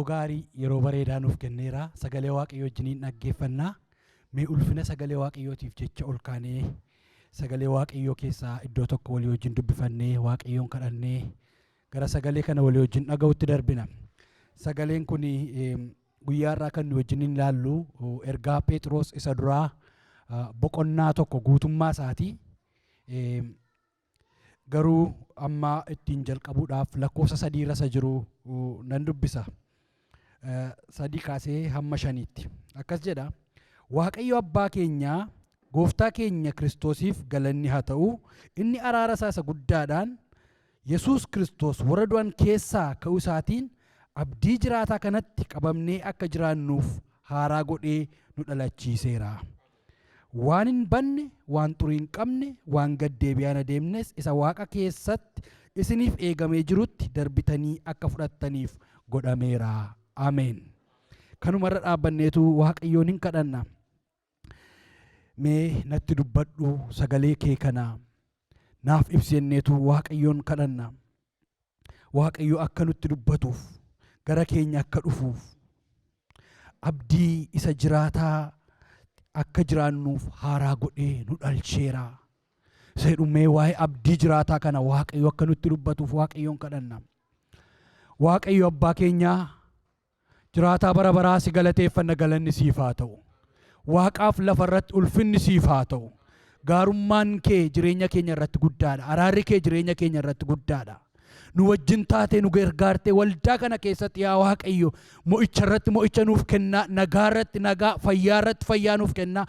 yeroo gaarii yeroo bareedaa nuuf kenneera. Sagalee Waaqayyoo wajjiniin dhaggeeffannaa. Mee ulfina sagalee Waaqayyootiif jecha ol kaanee sagalee Waaqayyoo keessaa iddoo tokko walii wajjin dubbifannee Waaqayyoon kadhannee gara sagalee kana walii wajjin dhaga'utti darbina. Sagaleen kun guyyaa irraa kan nu wajjiniin ilaallu ergaa Phexros isa duraa boqonnaa tokko guutummaa isaatii. Garuu amma ittiin jalqabuudhaaf lakkoofsa 3 irra isa jiru nan dubbisa. 3 kaasee hamma 5tti. Akkas jedha. Waaqayyo abbaa keenyaa gooftaa keenya Kiristoosiif galanni haa ta'u. Inni araara isaa isa guddaadhaan Yesuus Kiristoos warra du'an keessaa ka'uu isaatiin abdii jiraataa kanatti qabamnee akka jiraannuuf haaraa godhee nu dhalachiiseera. Waan hin banne, waan xurii hin qabne, waan gad deebi'aan adeemnes isa Waaqa keessatti isiniif eegamee jirutti darbitanii akka fudhattaniif godhameera. Ameen. Kanumarra dhaabbanneetu Waaqayyoon hin kadhanna. Mee natti dubbadhu sagalee kee kana naaf ibsenneetu Waaqayyoon kadhanna. Waaqayyo akka nutti dubbatuuf gara keenya akka dhufuuf abdii isa jiraataa akka jiraannuuf haaraa godhee nu dhalcheera. Seedhumee waa'ee abdii jiraataa kana Waaqayyo akka nutti dubbatuuf Waaqayyoon kadhanna. Waaqayyo abbaa keenyaa jiraataa bara baraa si galateeffanna, galanni siif haa ta'u. Waaqaaf lafa irratti ulfinni siif haa ta'u. Gaarummaan kee jireenya keenya irratti guddaadha. Araarri kee jireenya keenya irratti guddaadha. Nu wajjin taatee nu gargaartee waldaa kana keessatti yaa Waaqayyo mo'icha irratti mo'icha nuuf kennaa, nagaa irratti nagaa, fayyaa irratti fayyaa nuuf kennaa.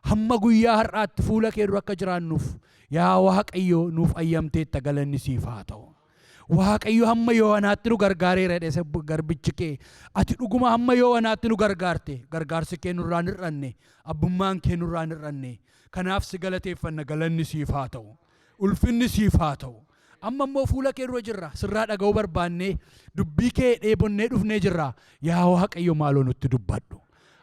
Hamma guyyaa har'aatti fuula kee dura akka jiraannuuf yaa Waaqayyo nuuf ayyamteetta, galanni siif haa ta'u. Waaqayyo hamma Yoonaatti nu gargaareera jedhe garbichi kee. Ati dhuguma hamma Yoonaatti nu gargaarte. Gargaarsi kee nurraa hin hir'anne, abbummaan kee nurraa hin hir'anne. Kanaaf si galateeffanna, galanni siif haa ta'u. Ulfinni siif haa ta'u. Amma immoo fuula kee dura jirra. Sirraa dhaga'uu barbaannee dubbii kee dheebonnee dhufnee jirra. Yaa Waaqayyo maaloo nutti dubbadhu.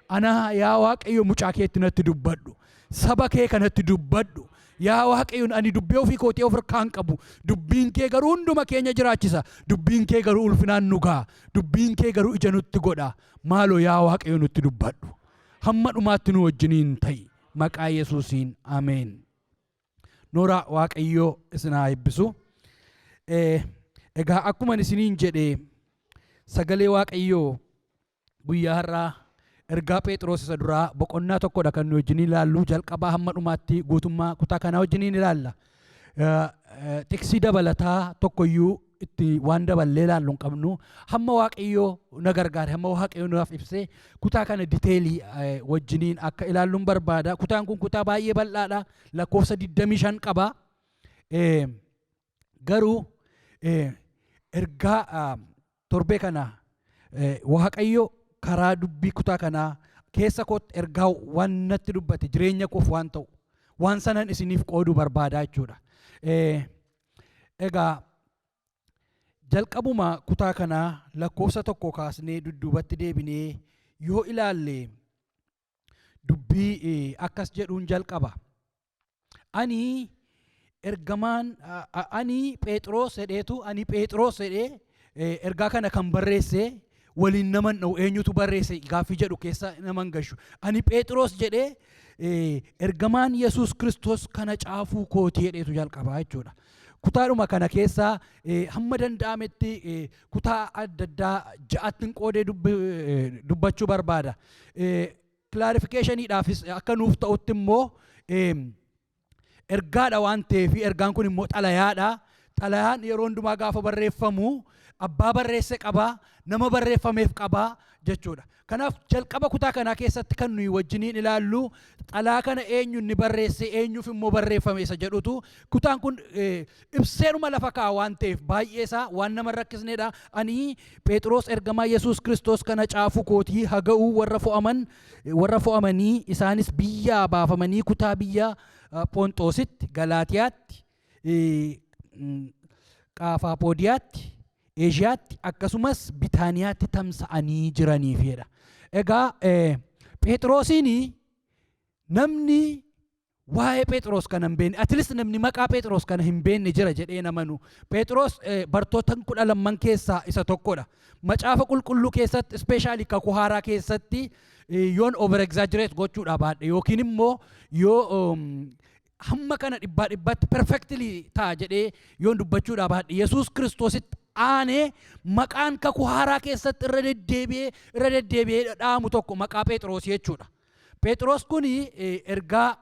Ana yaa Waaqayyo mucaa keetti natti dubbadhu. Saba kee kanatti dubbadhu. Yaa Waaqayyoon ani dubbii ofii kootii of harkaan qabu. Dubbiin kee garuu hunduma keenya jiraachisa. Dubbiin kee garuu ulfinaan nu ga'a. Dubbiin kee garuu ija nutti godha. Maaloo yaa Waaqayyo nutti dubbadhu. Hamma dhumaatti nu wajjiniin ta'i. Maqaa Yesuusiin ameen. Noora Waaqayyo isin haa eebbisu. Egaa akkuma isiniin jedhee sagalee Waaqayyoo guyyaa har'aa ergaa Phexros isa duraa boqonnaa tokkodha kan nu wajjiniin ilaallu. Jalqabaa hamma dhumaatti guutummaa kutaa kanaa wajjiniin ilaalla. Tiksii dabalataa tokkoyyuu itti waan daballee ilaallu hin qabnu. Hamma Waaqayyoo na gargaare, hamma Waaqayyoo nuuf ibsee kutaa kana diteelii wajjiniin akka ilaalluun barbaada. Kutaan kun kutaa baay'ee bal'aadha. Lakkoofsa 25 qaba. Garuu ergaa torbee kana Waaqayyo karaa dubbii kutaa kanaa keessa kootti ergaa waan natti dubbate jireenya koof waan ta'u waan sanan isiniif qooduu barbaada jechuudha. Egaa jalqabuma kutaa kanaa lakkoofsa 1 kaasnee dudduubatti deebinee yoo ilaalle dubbii akkas jedhuun jalqaba. Ani ergamaan ani Phexros jedhee ergaa kana kan barreesse waliin naman dha'u eenyutu barreesse gaaffii jedhu keessa naman gashu. Ani Phexros jedhee ergamaan Yesuus Kiristoos kana caafuu kootii jedheetu jalqabaa jechuudha. Kutaadhuma kana keessaa hamma danda'ametti kutaa adda addaa 6tti qoodee dubbachuu barbaada. Clarificationidhaafis akka nuuf ta'utti immoo ergaadha waan ta'eef ergaan kun immoo xalayaadha. Xalayaan yeroo hundumaa gaafa barreeffamu abbaa barreesse qabaa, nama barreeffameef qabaa jechuudha. Kanaaf jalqaba kutaa kanaa keessatti kan nuyi wajjiniin ilaallu xalayaa kana eenyu inni barreesse, eenyuuf immoo barreeffame isa jedhutu. Kutaan kun ibseenuma lafa kaa'a waan ta'eef baay'ee isaa waan nama rakkisneedha. Ani Phexros ergamaa Yesuus Kiristoos kana caafuu kootii haga'uu warra fo'amanii isaanis biyyaa baafamanii kutaa biyya Phonxoositti, Galaatiyaatti, Qaafaaphoodiyaatti, Eeshiyaatti akkasumas Bitaaniyaatti tamsa'anii jiraniifidha. Egaa Phexrosiin namni waa'ee Phexros kana hin beekne, atilis namni maqaa Phexros kana hin beekne jira jedhee namanu. Phexros bartoota 12 keessaa isa tokkodha. Macaafa qulqulluu keessatti ispeeshaalii kakuu haaraa keessatti yoon over exaggerate gochuudha baadhe yookiin immoo yoo hamma kana dhibbatti perfectly ta'a jedhee yoon dubbachuudha baadhe Yesuus Kiristoositti aanee maqaan kakuu haaraa keessatti irra deddeebi'ee dhaamu tokko maqaa Phexros jechuudha. Phexros kuni ergaa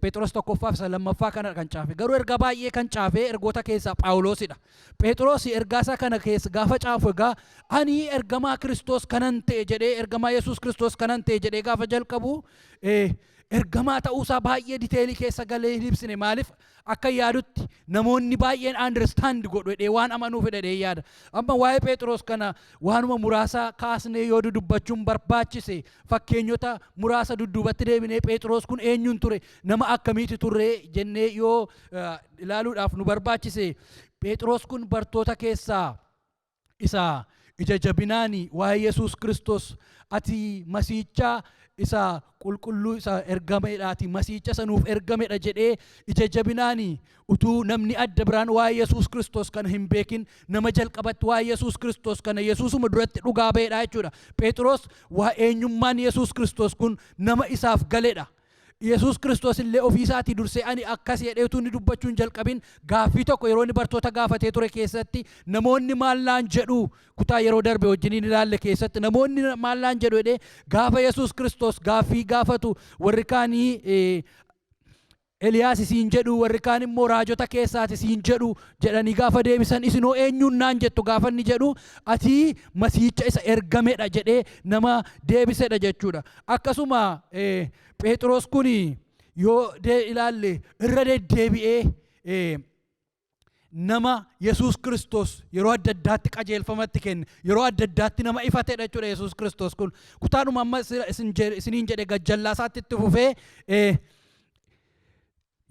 Phexros tokkoffaa fi lammaffaa kana kan caafe garuu ergaa baay'ee kan caafe ergoota keessaa Phaawulosidha. Phexros ergaa isaa kana keessa gaafa caafu egaa ani ergamaa Kiristoos kanan ta'e jedhee ergamaa Yesuus Kiristoos kanan ta'e jedhee gaafa jalqabu ergamaa ta'uusaa baay'ee diteelii keessa galee hin ibsine. Maaliif akka yaadutti namoonni baay'een understand godhu jedhee waan amanuuf jedhee yaada. Amma waa'ee Phexros kana waanuma muraasa kaasnee yoo dubbachuun barbaachise fakkeenyota muraasa dudduubatti deebinee Phexros kun eenyuun ture, nama akkamiiti turre jennee yoo ilaaluudhaaf nu barbaachise Phexros kun bartoota keessaa isa ija jabinaani waa'ee Yesuus Kiristoos ati masiichaa isa qulqulluu isa ergameedhaati masiicha sanuuf ergameedha jedhee ija jabinaani utuu namni adda biraan waa'ee Yesuus Kiristoos kana hin beekin nama jalqabatti waa'ee Yesuus Kiristoos kana Yesuusuma duratti dhugaa ba'eedha jechuudha. Phexros waa'ee eenyummaan Yesuus Kiristoos kun nama isaaf galeedha. Yesuus Kiristoos illee ofiisaatii dursee ani akkas jedheetu ni dubbachuun jalqabin gaaffii tokko yeroo inni bartoota gaafatee ture keessatti namoonni maallaan jedhu kutaa yeroo darbe wajjiniin ilaalle keessatti namoonni maallaan jedhu jedhee gaafa Yesuus Kiristoos gaaffii gaafatu warri kaanii Eliyaas isiin jedhu warri kaan immoo raajota keessaati isiin jedhu jedhanii gaafa deebisan isinoo eenyuun naan jettu gaafa inni jedhu ati masiicha isa ergameedha jedhee nama deebisedha jechuudha. Akkasuma Phexros kuni yoo ilaalle irra deddeebi'ee nama Yesuus Kiristoos yeroo adda addaatti qajeelfamatti kenne yeroo adda addaatti nama ifatedha jechuudha. Yesuus Kiristoos kun kutaanuma amma isiniin jedhe gajjallaasaatti itti fufee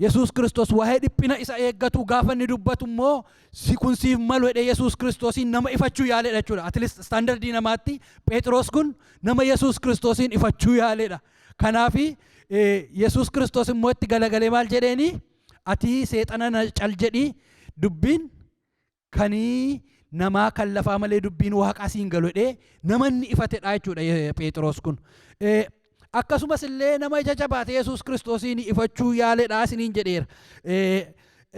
Yesuus Kiristoos waa'ee dhiphina isa eeggatu gaafa inni dubbatu immoo kun siif malu jedhee Yesuus Kiristoosiin nama ifachuu yaaleedha jechuudha. Atilis standardii namaatti Phexros kun nama Yesuus Kiristoosiin ifachuu yaaleedha. Kanaafi Yesuus Kiristoos immoo itti galagalee maal jedheeni ati seexana na cal jedhi dubbiin kanii namaa kan lafaa malee dubbiin waaqaa siin galu jedhee namanni ifatedha jechuudha Phexros kun. Akkasumas illee nama ija jabaate Yesuus Kiristoosiin ifachuu yaaleedha isiniin jedheera.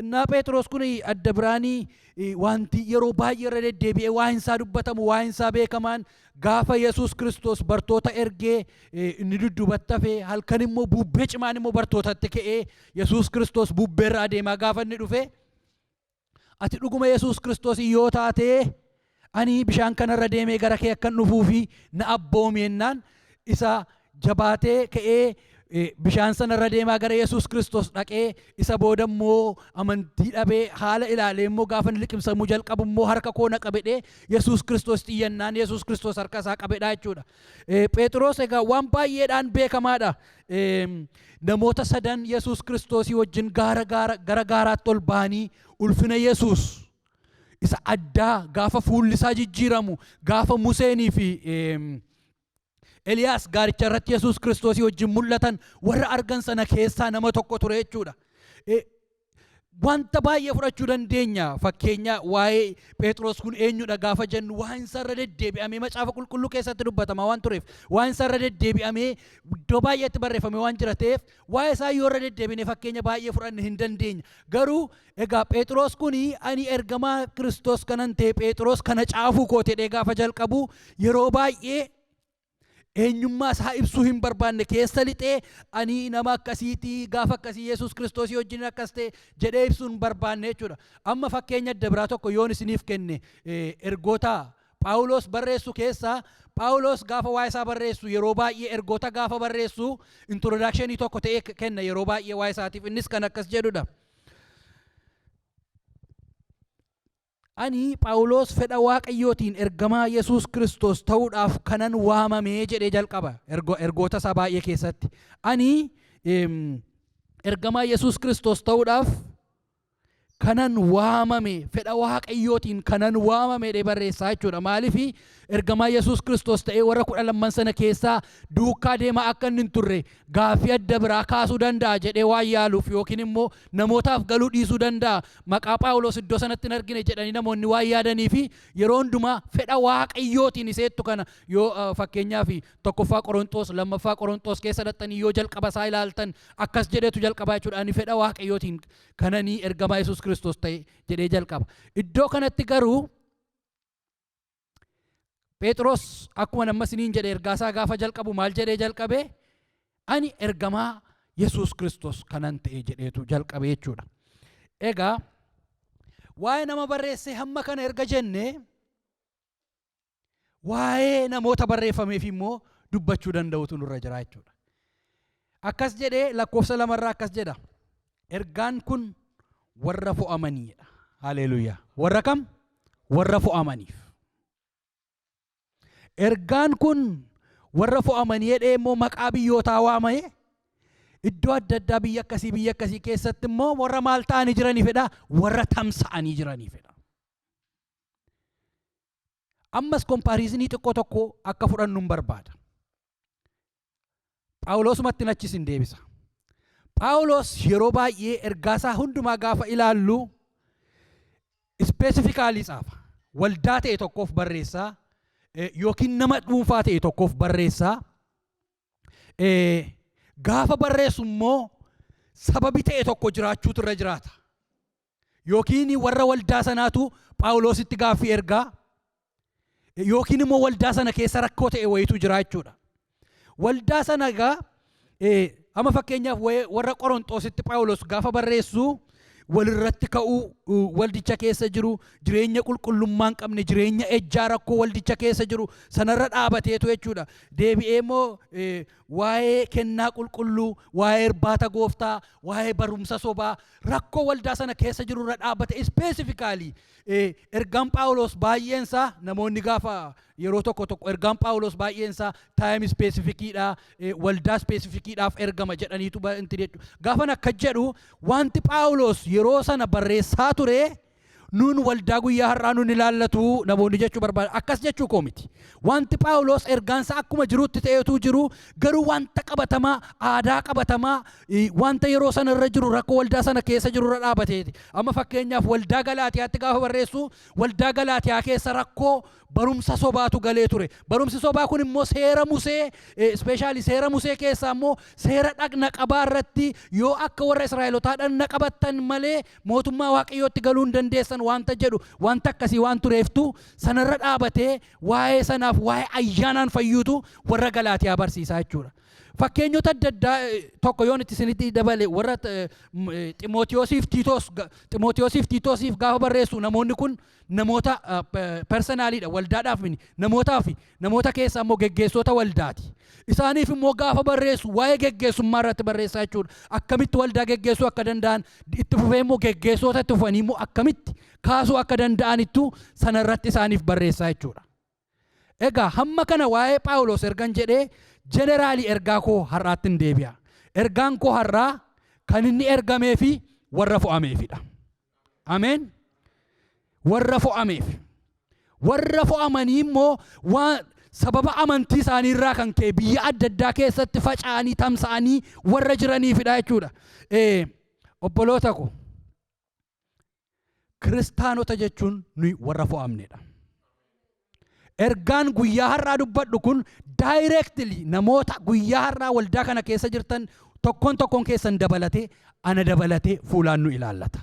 Innaa Phexros kun adda biraanii wanti yeroo baay'ee irra deddeebi'ee waa'een isaa dubbatamu waa'een isaa beekamaan gaafa Yesuus Kiristoos bartoota ergee inni dudduubatti hafee halkan immoo bubbee cimaan immoo bartootatti ka'ee Yesuus Kiristoos bubbeerra adeemaa gaafa inni dhufe ati dhuguma Yesuus Kiristoos yoo taate ani bishaan kanarra deemee gara kee akkan dhufuufi na abboomi jennaan isa jabaatee ka'ee bishaan sanarra deemaa gara Yesuus Kiristoos dhaqee isa booda immoo amantii dhabee haala ilaalee immoo gaafa liqimsamuu jalqabu immoo harka koo na qabedhee Yesuus Kiristoos xiyyannaan Yesuus Kiristoos harka isaa qabedha jechuudha. Phexros egaa waan baay'eedhaan beekamaadha. Namoota sadan Yesuus Kiristoosii wajjin gara gaaraatti ol ba'anii ulfina Yesuus isa addaa gaafa fuulli isaa jijjiiramu gaafa Museenii fi Eliyaas gaaricha irratti Yesuus Kiristoosii wajjin mul'atan warra argan sana keessaa nama tokko ture jechuudha. Wanta baay'ee fudhachuu dandeenya. Fakkeenya waa'ee Phexros kun eenyudha gaafa jennu waa'een isaa irra deddeebi'amee macaafa qulqulluu keessatti dubbatama waan tureef waa'een isaa irra deddeebi'amee iddoo baay'eetti barreeffame waan jira ta'eef waa'ee isaa yoo irra deddeebine fakkeenya baay'ee fudhanne hin dandeenya. Garuu egaa Phexros kun ani ergamaa Kiristoos kanan ta'e Phexros kana caafuu kootedhee gaafa jalqabu yeroo baay'ee eenyummaa isaa ibsuu hin barbaanne keessa lixee ani nama akkasiitii gaafa akkasii Yesuus Kiristoos wajjin akkas ta'e jedhee ibsuu hin barbaanne jechuudha. Amma fakkeenya adda biraa tokko yoon isiniif kenne ergoota Phaawulos barreessu keessaa Phaawulos gaafa waa'ee isaa barreessu yeroo baay'ee ergoota gaafa barreessu introdakshinii tokko ta'ee kenna yeroo baay'ee waa'ee isaatiif innis kan akkas jedhudha. Ani Phaawulos fedha Waaqayyootiin ergamaa Yesuus Kiristoos ta'uudhaaf kanan waamamee jedhee jalqaba ergoota isaa baay'ee keessatti. Ani ergamaa Yesuus Kiristoos ta'uudhaaf kanan waamame fedha waaqayyootiin kanan waamame dhe barreessaa jechuudha. Maaliif ergamaa Yesuus Kiristoos ta'ee warra 12 sana keessaa duukaa deemaa akka inni hin turre gaaffii adda biraa kaasuu danda'a jedhee waan yaaluuf yookiin immoo namootaaf galuu dhiisuu danda'a. Maqaa Phaawulos iddoo sanatti hin argine jedhanii namoonni waan yaadanii fi yeroo hundumaa fedha waaqayyootiin iseettu kana yoo fakkeenyaaf tokkoffaa Qorontos lammaffaa Qorontos keessa dhattanii yoo jalqaba isaa ilaaltan akkas jedheetu jalqabaa jechuudha. Ani fedha waaqayyootiin kananii ergamaa Yesuus Kiristoos ta'e jedhee jalqaba. Iddoo kanatti garuu Phexros akkuma nama siniin jedhe ergaasaa gaafa jalqabu maal jedhee jalqabe? Ani ergamaa Yesuus Kiristoos kanan ta'e jedheetu jalqabe jechuudha. Egaa waa'ee nama barreessee hamma kana erga jenne waa'ee namoota barreeffameef immoo dubbachuu danda'utu nurra jira jechuudha. Akkas jedhee lakkoofsa 2 akkas jedha. Ergaan kun warra fo'amaniidha. Haleluuyaa. Warra kam? Warra fo'amaniif. Ergaan kun warra fo'amanii jedhee immoo maqaa biyyootaa waamee iddoo adda addaa biyya akkasii keessatti immoo warra maal ta'anii jiraniifidha? Warra tamsa'anii jiraniifidha. Ammas kompaariizinii xiqqoo tokko akka fudhannu hin barbaada. Phaawulosumatti nachis hin deebisa. Phaawulos yeroo baay'ee ergaasaa hundumaa gaafa ilaallu ispeesifikaalii xaafa. Waldaa ta'e tokkoof barreessaa yookiin nama dhuunfaa ta'e tokkoof barreessaa. Gaafa barreessu immoo sababi ta'e tokko jiraachuutu irra jiraata. Yookiin warra waldaa sanaatu Phaawulositti gaaffii ergaa yookiin immoo waldaa sana keessa rakkoo ta'e wayitu jira jechuudha. Waldaa sana egaa amma fakkeenyaaf warra Qorontositti Phaawulos gaafa barreessu walirratti ka'uu waldicha keessa jiru jireenya qulqullummaa hin qabne jireenya ejjaa rakkoo waldicha keessa jiru sanarra dhaabateetu jechuudha. Deebi'ee immoo waa'ee kennaa qulqulluu waa'ee irbaata gooftaa waa'ee barumsa sobaa rakkoo waldaa sana keessa jirurra dhaabate ispeesifikaalii ergaan Phaawulos baay'eensaa namoonni gaafa yeroo tokko ergaan Phaawulos baay'eensaa taayim ispeesifikiidha waldaa ispeesifikiidhaaf ergama jedhaniitu inti jechuudha. Gaafan akka jedhu wanti Phaawulos yeroo sana barreessaa ture nuun waldaa guyyaa har'aa nuun ilaallatu namoonni jechuu barbaada. Akkas jechuu koo miti. Wanti Phaawulos ergaansa akkuma jirutti ta'eetu jiru garuu wanta qabatamaa aadaa qabatamaa wanta yeroo sana irra jiru rakkoo waldaa sana keessa jiru irra dhaabateeti. Amma fakkeenyaaf waldaa Galaatiyaatti gaafa barreessu waldaa Galaatiyaa keessa rakkoo barumsa sobaatu galee ture. Barumsi sobaa kun immoo seera Musee ispeeshaalii seera Musee keessaa immoo seera dhagna qabaa irratti yoo akka warra Israa'elootaa dhagna qabattan malee mootummaa Waaqayyootti galuu hin dandeessan wanta jedhu wanta akkasii waan tureeftu sanarra dhaabatee waa'ee sanaaf waa'ee ayyaanaan fayyuutu warra Galaatiyaa barsiisaa jechuudha. Fakkeenyota adda addaa tokko yoon itti isinitti dabale warra Ximootiyoosiif Tiitoosiif gaafa barreessu namoonni kun namoota personaaliidha waldaadhaaf namoota keessaa immoo geggeessota waldaati. Isaaniif immoo gaafa barreessu waa'ee geggeessummaa irratti barreessaa jechuudha. Akkamitti waldaa geggeessuu akka danda'an itti fufee immoo geggeessota itti fufanii immoo akkamitti kaasuu akka danda'anittu sanarratti isaaniif barreessaa jechuudha. Egaa hamma kana waa'ee Phaawulos ergan jedhee jeneraalii ergaa koo har'aatti hin deebi'a. Ergaan koo har'aa kan inni ergamee fi warra fo'ameefidha. Ameen. Warra fo'ameef. Warra fo'amanii immoo waan sababa amantii isaanii irraa kan ka'e biyya adda addaa keessatti faca'anii tamsa'anii warra jiraniifidha jechuudha. Obboloota ko kiristaanota jechuun nuyi warra fo'amnedha. Ergaan guyyaa har'aa dubbadhu kun directly namoota guyyaa har'aa waldaa kana keessa jirtan tokkoon keessan dabalatee ana dabalatee fuulaan nu ilaallata.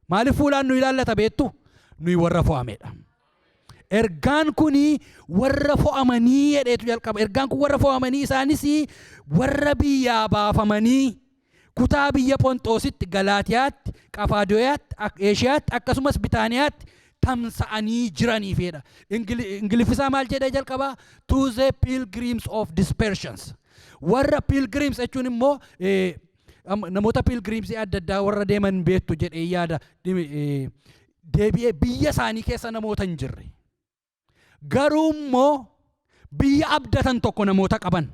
Maaliif fuulaan nu ilaallata beektu? Nuyi warra fo'amedha. Ergaan kuni warra fo'amanii jedheetu jalqaba. Ergaan kun warra fo'amanii isaanis warra biyyaa baafamanii kutaa biyya Phonxoositti, Galaatiyaatti, Qaphaadoqiyaatti, Eeshiyaatti akkasumas Bitaaniyaatti tamsa'anii jiraniifidha. Ingiliffisaa maal jedhee jalqaba? To the pilgrims of dispersions. Warra pilgrims jechuun immoo namoota pilgrims adda addaa warra deeman beektu jedhee yaada. Deebi'ee biyya isaanii keessa namoota hin jirre. Garuu immoo biyya abdatan tokko namoota qaban.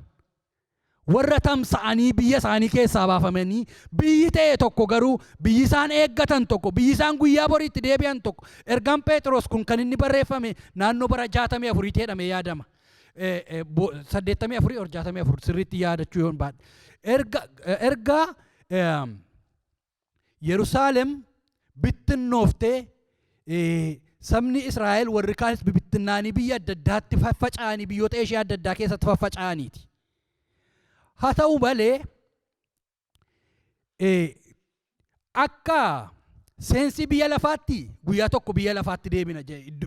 warra tamsa'anii biyya isaanii keessaa baafamanii biyyi ta'e tokko garuu biyyi isaan eeggatan tokko biyyi isaan guyyaa boriitti deebi'an tokko ergaan Phexros kun kan inni barreeffame naannoo bara 64 jedhamee yaadama. 84 or 64 sirriitti yaadachuu yoon baadhe. Ergaa Yerusaalem bittinnooftee sabni Israa'el warri kaanis bibittinnaanii biyya adda addaatti faffaca'anii biyyoota ishee adda addaa keessatti faffaca'aniiti. Haa ta'u malee akka seensi biyya lafaatti guyyaa tokko biyya lafaatti deebina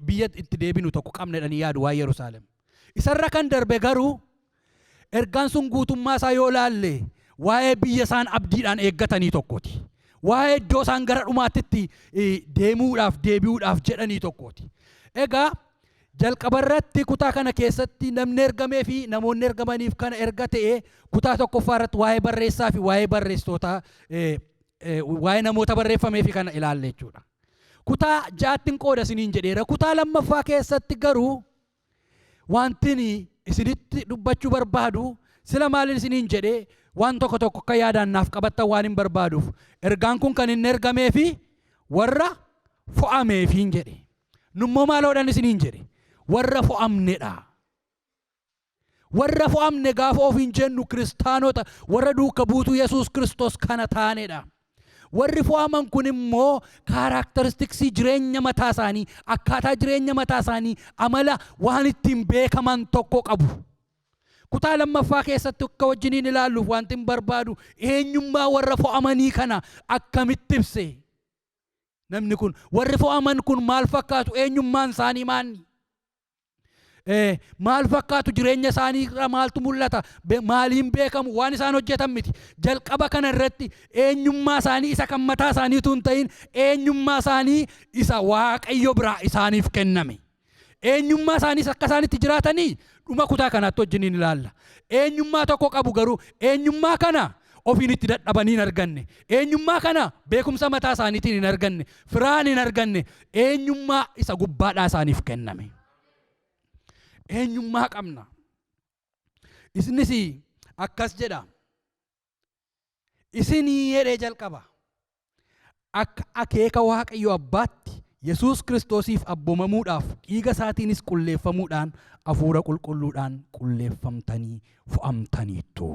biyya itti deebinu tokko qabnedhanii yaadu waa'ee Yerusaalem. Isarra kan darbe garuu ergaan sun guutummaa isaa yoo laalle waa'ee biyya isaan abdiidhaan eeggatanii tokkooti. Waa'ee iddoo isaan gara dhumaatitti deemuudhaaf deebi'uudhaaf jedhanii tokkooti. Egaa jalqabarratti kutaa kana keessatti namni ergamee fi namoonni ergamaniif kana erga ta'e kutaa tokkoffaa irratti waa'ee barreessaa fi waa'ee barreessitoota waa'ee namoota barreeffamee fi kana ilaalle jechuudha. Kutaa ja'attiin qooda isiniin jedheera. Kutaa lammaffaa keessatti garuu wanti isinitti dubbachuu barbaadu sila maaliin isiniin jedhee waan tokko tokko akka yaadaan naaf qabattan waan hin barbaaduuf ergaan kun kan inni ergamee fi warra fo'ameefiin jedhe. Nummoo maaloodhaan isiniin jedhe warra fo'amnedha. Warra fo'amne gaafa ofiin jennu kiristaanota warra duuka buutuu Yesuus Kiristoos kana taanedha. Warri fo'aman kun immoo kaaraakteristiksii jireenya mataa isaanii akkaataa jireenya mataa isaanii amala waan ittiin beekaman tokko qabu. Kutaa lammaffaa keessatti akka wajjiniin ilaalluuf wanti hin barbaadu eenyummaa warra fo'amanii kana akkamitti ibse. Namni kun warri fo'aman kun maal fakkaatu eenyummaan isaanii maanni? Maal fakkaatu jireenya isaanii irraa maaltu mul'ata? Maaliin beekamu? Waan isaan hojjetan miti. Jalqaba kana irratti eenyummaa isaanii isa kan mataa isaaniitu hin ta'in eenyummaa isaanii isa Waaqayyo biraa isaaniif kenname. Eenyummaa isaaniis akka isaanitti jiraatanii dhuma kutaa kanaatti wajjiniin ilaalla. Eenyummaa tokko qabu garuu eenyummaa kana ofiin itti dadhabanii hin arganne. Eenyummaa kana beekumsa mataa isaaniitiin hin arganne. Firaan hin arganne. Eenyummaa isa gubbaadhaa isaaniif kenname. Eenyummaa qabna. Isinis akkas jedha. Isinii jedhee jalqaba. Akka akeeka Waaqayyo Abbaatti Yesuus Kiristoosiif abboomamuudhaaf dhiiga isaatiinis qulleeffamuudhaan hafuura qulqulluudhaan qulleeffamtanii fo'amtaniittu.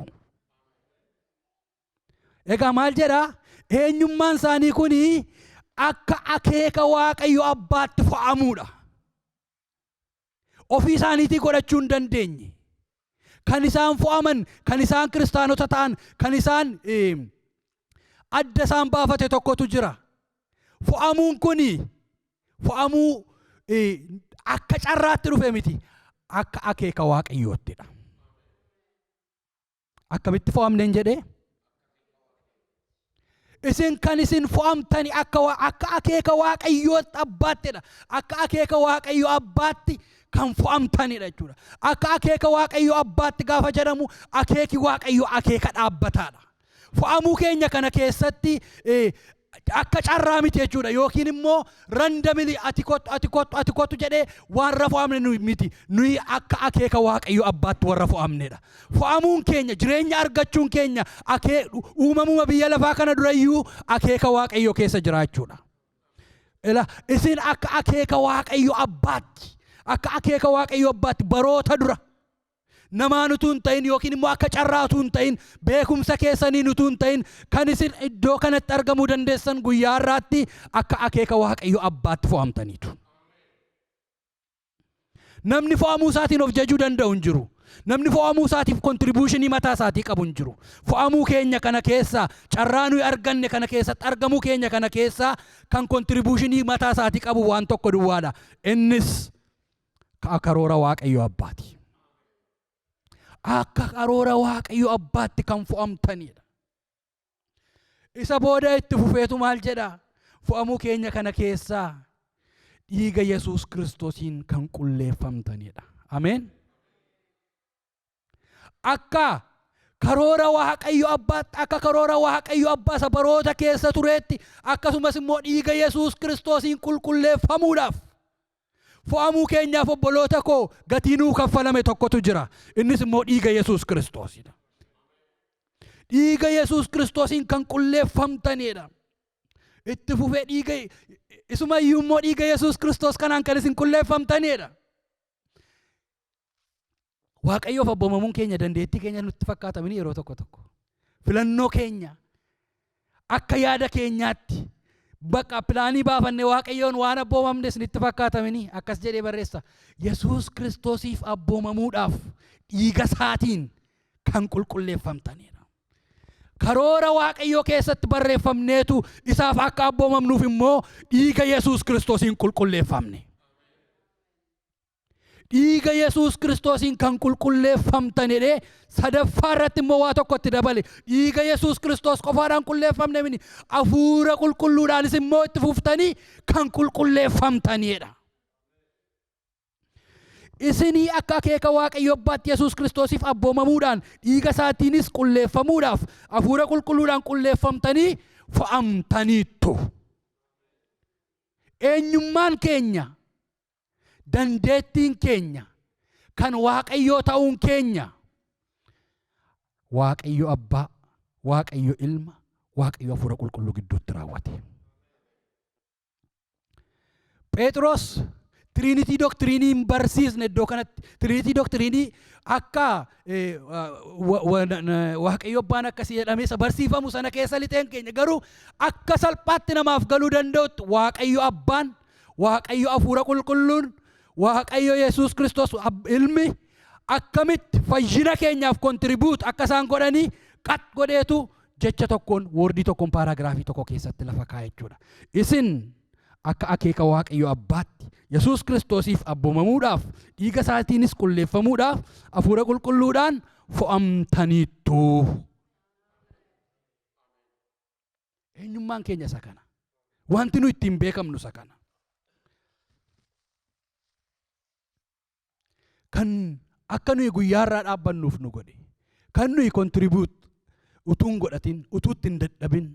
Egaa maal jedha? Eenyummaan isaanii kun akka akeeka Waaqayyo Abbaatti fo'amuudha. Ofii isaaniitii godhachuu hin dandeenye. Kan isaan fo'aman, kan isaan kiristaanota ta'an, kan isaan adda isaan baafate tokkotu jira. Fo'amuun kun fo'amuu akka carraatti dhufe miti. Akka akeeka Waaqayyoottidha. Akkamitti fo'amneen jedhee? Isin kan isin fo'amtani akka akeeka Waaqayyootti Abbaattidha. Akka akeeka Waaqayyo Abbaatti kan fo'amtanidha jechuudha. Akka akeeka Waaqayyo Abbaatti gaafa jedhamu akeeki Waaqayyo akeeka dhaabbataadha. Fo'amuu keenya kana keessatti akka carraa miti jechuudha. Yookiin immoo randamili ati kottu jedhee warra fo'amne miti. Nuyi akka akeeka Waaqayyo Abbaatti warra fo'amnedha. Fo'amuun keenya jireenya argachuun keenya uumamuma biyya lafaa kana durayyuu akeeka Waaqayyo keessa jiraachuudha. Isin akka akeeka Waaqayyo Abbaatti akka akeeka Waaqayyo Abbaatti baroota dura namaan utuu hin ta'in yookiin immoo akka carraa utuu hin ta'in beekumsa keessaniin utuu hin ta'in kan isin iddoo kanatti argamuu dandeessan guyyaa har'aatti akka akeeka Waaqayyo Abbaatti fo'amtaniitu. Namni fo'amuu isaatiin of jajuu danda'u hin jiru. Namni fo'amuu isaatiif kontribuushinii mataa isaatii qabu hin jiru. Fo'amuu keenya kana keessa carraa nuyi arganne kana keessatti argamuu keenya kana keessa kan kontribuushinii mataa isaatii qabu waan tokko duwwaadha. Innis karoora Waaqayyo Abbaati. Akka karoora Waaqayyo Abbaatti kan fo'amtanidha. Isa booda itti fufeetu maal jedha? Fo'amuu keenya kana keessaa dhiiga Yesuus Kiristoosiin kan qulleeffamtanidha. Ameen. Akka karoora Waaqayyo Abbaatti akka karoora Waaqayyo Abbaa isa baroota keessa tureetti akkasumas immoo dhiiga Yesuus Kiristoosiin qulqulleeffamuudhaaf fo'amuu keenyaaf obboloota koo gatii nuu kaffalame tokkotu jira. Innis immoo dhiiga Yesuus Kiristoosidha. dhiiga Yesuus Kiristoosiin kan qulleeffamtanidha. Itti fufee dhiiga isumayyuu immoo dhiiga Yesuus Kiristoos kanaan kan isin qulleeffamtanidha. Waaqayyoof abboomamuun keenya dandeettii keenya nutti fakkaatamini yeroo tokko tokko. Filannoo keenya akka yaada keenyaatti bakka pilaanii baafannee Waaqayyoon waan abboomamnes nutti fakkaatamini akkas jedhee barreessa. Yesuus Kiristoosiif abboomamuudhaaf dhiiga isaatiin kan qulqulleeffamtanidha. Karoora Waaqayyoo keessatti barreeffamneetu isaaf akka abboomamnuuf immoo dhiiga Yesuus Kiristoosiin qulqulleeffamne. Dhiiga Yesuus Kiristoosiin kan qulqulleeffamtanidha. Sadaffaa irratti immoo waa tokkotti dabale. Dhiiga Yesuus Kiristoos qofaadhaan qulqulleeffamne mini hafuura qulqulluudhaanis immoo itti fuftanii kan qulqulleeffamtanidha. Isinii akka akeeka Waaqayyo Abbaatti Yesuus Kiristoosiif abboomamuudhaan dhiiga isaatiinis qulleeffamuudhaaf hafuura qulqulluudhaan qulleeffamtanii fo'amtaniittu. Eenyummaan keenya, dandeettiin keenya, kan Waaqayyoo ta'uun keenya Waaqayyo Abbaa, Waaqayyo Ilma, Waaqayyo Hafuura Qulqulluu gidduutti raawwate. Phexros Trinity doctrine barsiisne iddoo kanatti. Trinity doctrine akka Waaqayyo Abbaan akkasii jedhamee isa barsiifamu sana keessa lixeen keenya garuu akka salphaatti namaaf galuu danda'utti Waaqayyo Abbaan, Waaqayyo Hafuura Qulqulluun, Waaqayyo Yesuus Kiristoos Ilmi akkamitti fayyina keenyaaf kontribuut akka isaan godhanii qat godheetu jecha tokkoon woordii tokkoon paaraagiraafii tokko keessatti lafa kaa'e jechuudha. Isin akka akeeka Waaqayyo Abbaatti Yesuus Kiristoosiif abboomamuudhaaf dhiiga isaatiinis qulleeffamuudhaaf hafuura qulqulluudhaan fo'amtaniittu. Eenyummaan keenya isa kana. Wanti nu ittiin beekamnu isa kana. Kan akka nuyi guyyaarraa dhaabbannuuf nu godhe. Kan nuyi kontribuut utuun godhatin, utuutti hin dadhabin.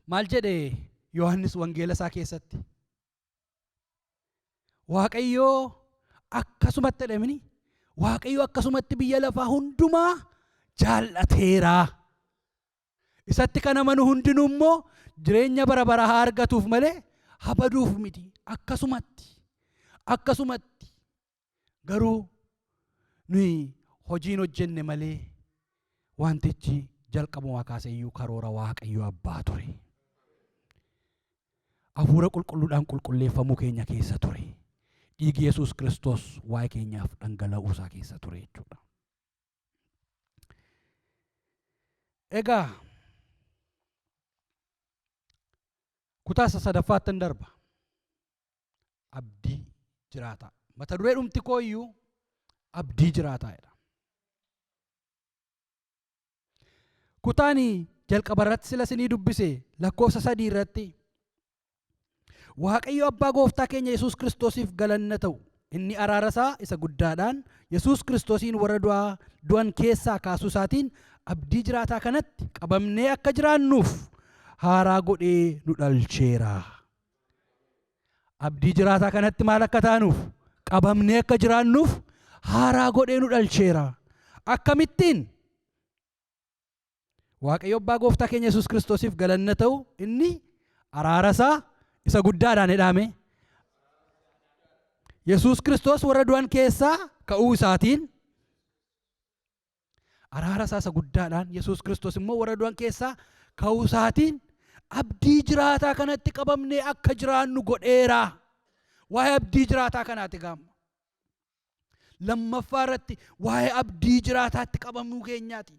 Maal jedhe Yohannis wangeela isaa keessatti? Waaqayyoo akkasumatti jedhamini Waaqayyoo akkasumatti biyya lafaa hundumaa jaallateera. Isatti kan amanu hundinuu immoo jireenya bara baraa haa argatuuf malee habaduuf miti. Akkasumatti garuu nuyi hojiin hojjenne malee wantichi jalqabumaa kaaseyyuu karoora Waaqayyo Abbaa ture. Hafuura qulqulluudhaan qulqulleeffamuu keenya keessa ture. Dhiigi Yesuus Kiristoos waa'ee keenyaaf dhangala'uu isaa keessa ture jechuudha. Egaa kutaa sadaffaatti darba. Abdii jiraataa. Mata duree dhumti kooyyuu abdii jiraataadha. Kutaani jalqaba irratti sila isinii dubbise lakkoofsa 3 irratti Waaqayyo Abbaa Gooftaa keenya Yesuus Kiristoosiif galanna ta'u inni araara isaa isa guddaadhaan Yesuus Kiristoosiin warra du'an keessaa kaasuu isaatiin abdii jiraataa kanatti qabamnee akka jiraannuuf haaraa godhee nu dhalcheera. Abdii jiraataa kanatti maal akka taanuuf qabamnee akka jiraannuuf haaraa godhee nu dhalcheera. Akkamittiin? Waaqayyo Abbaa Gooftaa keenya Yesuus Kiristoosiif galanna ta'u inni araara isaa isa guddaadhaan jedhame. Yesuus Kiristoos warra du'an keessaa ka'uu isaatiin araara isaa isa guddaadhaan Yesuus Kiristoos immoo warra du'an keessaa ka'uu isaatiin abdii jiraataa kanatti qabamnee akka jiraannu godheera. Waa'ee abdii jiraataa kanaati gaama. Lammaffaa irratti waa'ee abdii jiraataatti qabamuu keenyaati.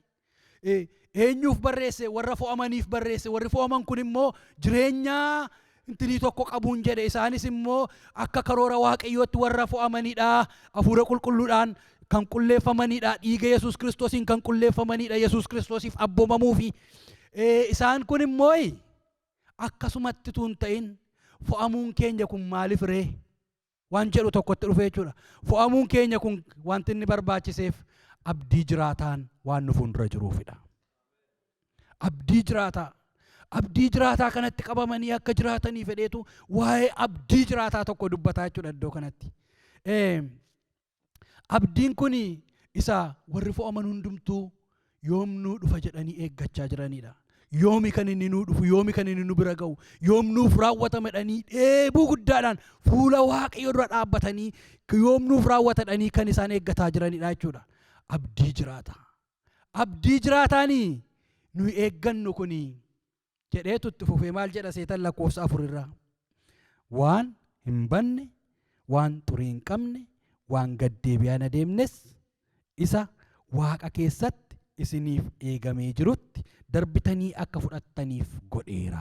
Eenyuuf barreesse? Warra fo'amaniif barreesse. Warri fo'aman kun immoo jireenya intinii tokko qabuun jedhe. Isaanis immoo akka karoora Waaqayyootti warra fo'amanidha. Hafuura qulqulluudhaan kan qulleeffamanidha. Dhiiga Yesuus Kiristoosiin kan qulleeffamanidha. Yesuus Kiristoosiif abboomamuufi. Isaan kun immoo akkasumatti tuun ta'in fo'amuun keenya kun maaliif ree? Waan jedhu tokkotti dhufe jechuudha. Fo'amuun keenya kun wanti inni barbaachiseef abdii jiraataan waan nu fuuldura jiruufidha. Abdii jiraataa. Abdii jiraataa kanatti qabamanii akka jiraatanii fedheetu waa'ee abdii jiraataa tokko dubbataa jechuudha iddoo kanatti. Abdiin kun isa warri fo'aman hundumtuu yoomnuu dhufa jedhanii eeggachaa jiranidha. Yoomi kan inni nuu dhufu, yoomi kan inni nu bira ga'u, yoom nuuf raawwatama jedhanii dheebuu guddaadhaan fuula Waaqayyoo dura dhaabbatanii yoom nuuf raawwatadhanii kan isaan eeggataa jiranidha jechuudha. Abdii jiraata. Abdii jiraataanii nuyi eeggannu kuni jedheetu itti fufee maal jedha seetan lakkoofsa 4 irraa. Waan hin banne, waan xurii hin qabne, waan gaddeebi'aan adeemnes isa Waaqa keessatti isiniif eegamee jirutti darbitanii akka fudhattaniif godheera.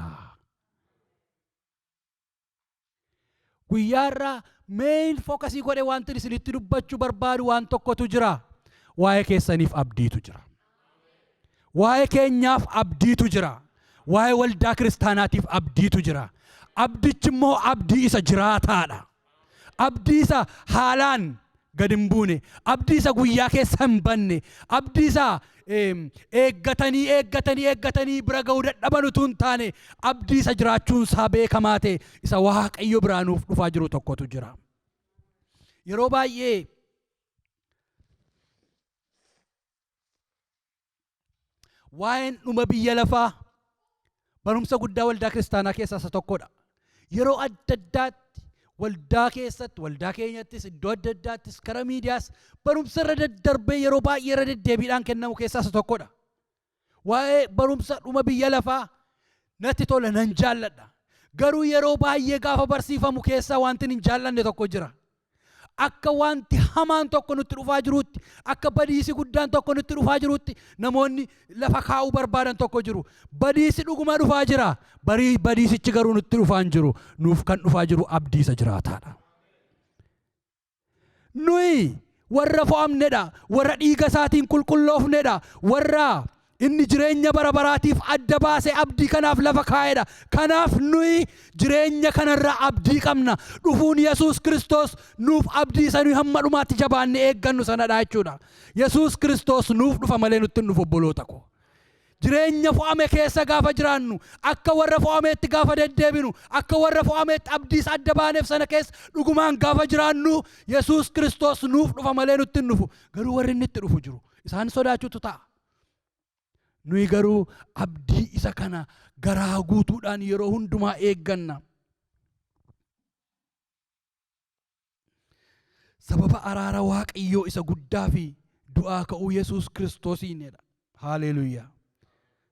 Guyyaarraa main focusii godhe wanti isinitti dubbachuu barbaadu waan tokkotu jira. Waa'ee keessaniif abdiitu jira. Waa'ee keenyaaf abdiitu jira. Waa'ee waldaa kiristaanaatiif abdiitu jira. Abdichi immoo abdii isa jiraataadha. Abdii isa haalaan gad hin buune. Abdii isa guyyaa keessa hin banne. Abdii isa eeggatanii bira ga'uu dadhaban utuu hin taane abdii isa jiraachuun isaa beekamaa ta'e isa Waaqayyo biraa nuuf dhufaa jiru tokkotu jira. Yeroo baay'ee waa'een dhuma biyya lafaa barumsa guddaa waldaa kiristaanaa keessaa isa tokkodha. Yeroo adda addaatti waldaa keessatti, waldaa keenyattis, iddoo adda addaattis, karaa miidiyaas barumsa irra daddarbee yeroo baay'ee irra deddeebiidhaan kennamu keessaa isa tokkodha. Waa'ee barumsa dhuma biyya lafaa natti tola, nan jaalladha. Garuu yeroo baay'ee gaafa barsiifamu keessaa wanti hin jaallanne tokko jira. Akka wanti hamaan tokko nutti dhufaa jirutti, akka badiisi guddaan tokko nutti dhufaa jirutti namoonni lafa kaa'uu barbaadan tokko jiru. Badiisi dhuguma dhufaa jira. Badiisichi garuu nutti dhufaa hin jiru. Nuuf kan dhufaa jiru abdii isa jiraataadha. Nuyi warra fo'amnedha, warra dhiiga isaatiin qulqulloofnedha, warra inni jireenya bara baraatiif adda baasee abdii kanaaf lafa kaa'edha. Kanaaf nuyi jireenya kanarraa abdii qabna. Dhufuun Yesuus Kiristoos nuuf abdii isa nuyi hamma dhumaatti jabaannee eeggannu sanadha jechuudha. Yesuus Kiristoos nuuf dhufa malee nutti hin dhufu obboloota koo. Jireenya fo'ame keessa gaafa jiraannu, akka warra fo'ameetti gaafa deddeebinu, akka warra fo'ameetti abdiis adda baaneef sana keessa dhugumaan gaafa jiraannu Yesuus Kiristoos nuuf dhufa malee nutti hin dhufu. Garuu warri inni itti dhufu jiru. Isaan sodaachuutu ta'a. Nuyi garuu abdii isa kana garaa guutuudhaan yeroo hundumaa eegganna. Sababa araara Waaqayyoo isa guddaa fi du'aa ka'uu Yesuus Kiristoosiinidha. Haaleluyyaa.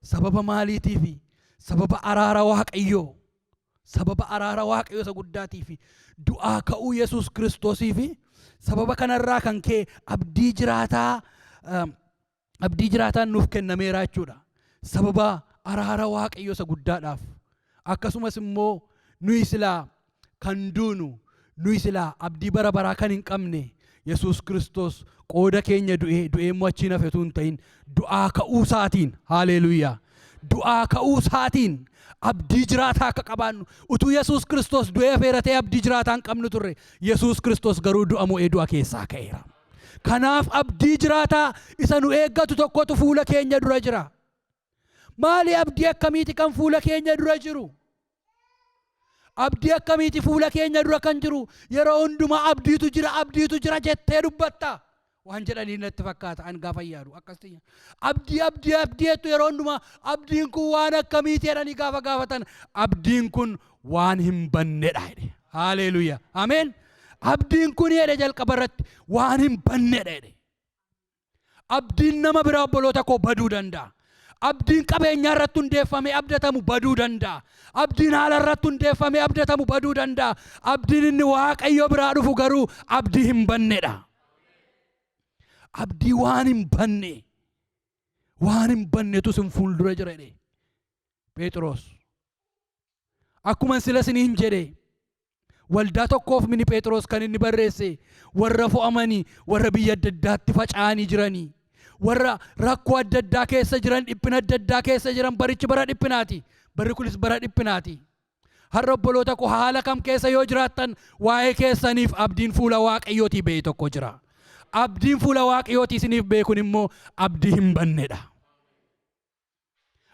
Sababa maaliitiifi? Sababa araara Waaqayyoo. Sababa araara Waaqayyoo isa guddaatii fi du'aa ka'uu Yesuus Kiristoosiifi sababa kanarraa kan ka'e abdii jiraataan nuuf kennameera jechuudha. Sababa araara Waaqayyoo isa guddaadhaaf. Akkasumas immoo nuyi silaa kan duunu, nuyi silaa abdii bara baraa kan hin qabne Yesuus Kiristoos qooda keenya du'ee immoo achiin hafetu hin ta'in du'aa ka'uu isaatiin, haaleluyyaa, du'aa ka'uu isaatiin abdii jiraataa akka qabaannu. Utuu Yesuus Kiristoos du'ee hafeeratee abdii jiraataa hin qabnu turre, Yesuus Kiristoos garuu du'a mo'ee du'a keessaa ka'eera. Kanaaf abdii jiraataa isa nu eeggatu tokkotu fuula keenya dura jira. Maali abdii akkamiiti kan fuula keenya dura jiru? Abdii akkamiiti fuula keenya dura kan jiru? Yeroo hundumaa abdiitu jira jettee dubbatta. Waan jedhanii natti fakkaata an gaafa yaadu akkasitti. Abdiitu yeroo hundumaa abdiin kun waan akkamiiti jedhanii gaafa gaafatan abdiin kun waan hin bannedha jedhe. Haaleluyyaa. Ameen. Abdiin kun jedhe jalqaba irratti waan hin bannedha jedhe. Abdiin nama biraa obboloota koo baduu danda'a. Abdiin qabeenyaa irratti hundeeffamee abdatamu baduu danda'a. Abdiin haala irratti hundeeffamee abdatamu baduu danda'a. Abdiin inni Waaqayyo biraa dhufu garuu abdii hin bannedha. Abdii waan hin bannetu sin fuuldura jira jedhe Phexros. Akkuma sila isiniin jedhe waldaa tokkoof mini Phexros kan inni barreesse warra fo'amanii, warra biyya adda addaatti faca'anii jiranii, warra rakkoo adda addaa keessa jiran, dhiphina adda addaa keessa jiran. Barichi bara dhiphinaati. Barri kunis bara dhiphinaati. Har'a obboloota koo haala kam keessa yoo jiraattan waa'ee keessaniif abdiin fuula Waaqayyootii ba'e tokko jira. Abdiin fuula Waaqayyootii isiniif ba'e kun immoo abdii hin bannedha.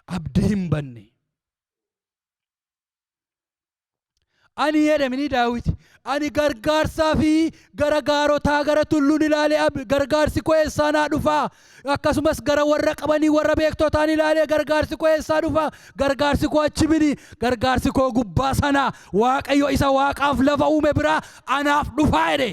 Abdii hin banne. Ani jedhe mini Daawit, ani gargaarsaa fi gara gaarotaa gara tulluun ilaalee gargaarsi koo eessaa naa dhufaa? Akkasumas gara warra qabanii warra beektotaan ilaalee gargaarsi koo eessaa dhufaa? Gargaarsi koo achi mini, gargaarsi koo gubbaa sana Waaqayyo isa waaqaaf lafa uume biraa anaaf dhufaa jedhe.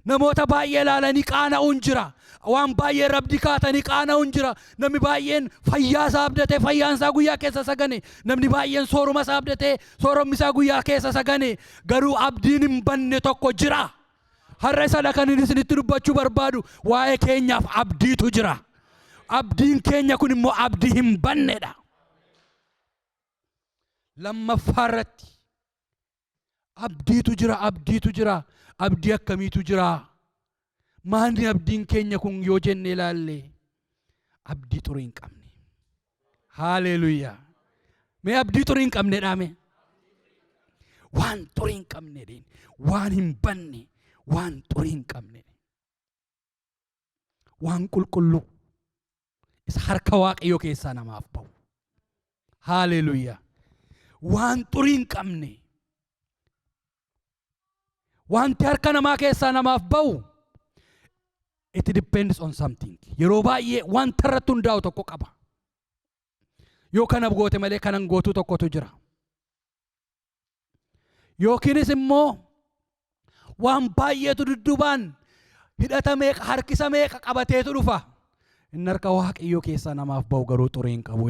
Namoota baay'ee ilaalanii qaana'uun jira. Waan baay'ee rabdi kaatanii qaana'uun jira. Namni baay'een fayyaa isaa abdatee fayyaan isaa guyyaa keessa sagane. Namni baay'een sooruma isaa abdatee sooromni isaa guyyaa keessa sagane. Garuu abdiin hin banne tokko jira. Har'a isa kan isinitti dubbachuu barbaadu waa'ee keenyaaf abdiitu jira. Abdiin keenya kun immoo abdii hin bannedha. Lammaffaarratti abdiitu jira, abdiitu jira. Abdii akkamiitu jira? Maanni abdiin keenya kun yoo jenne ilaalle abdii xurii hin qabne. Haaleluyyaa. Mee abdii xurii hin qabne dhaame? Waan xurii hin qabne, waan hin banne, waan xurii hin qabne, waan qulqulluu isa harka Waaqayyoo keessaa namaaf ba'u. Haaleluyyaa. Waan xurii hin qabne. Wanti harka namaa keessaa namaaf ba'u, it depends on something. Yeroo baay'ee wanta irratti hundaa'u tokko qaba. Yoo kana goote malee kanan gootuu tokkotu jira. Yookiinis immoo waan baay'eetu dudduubaan hidhata meeqa harkisa meeqa qabateetu dhufa. Inni harka Waaqayyoo keessaa namaaf ba'u garuu xurii hin qabu.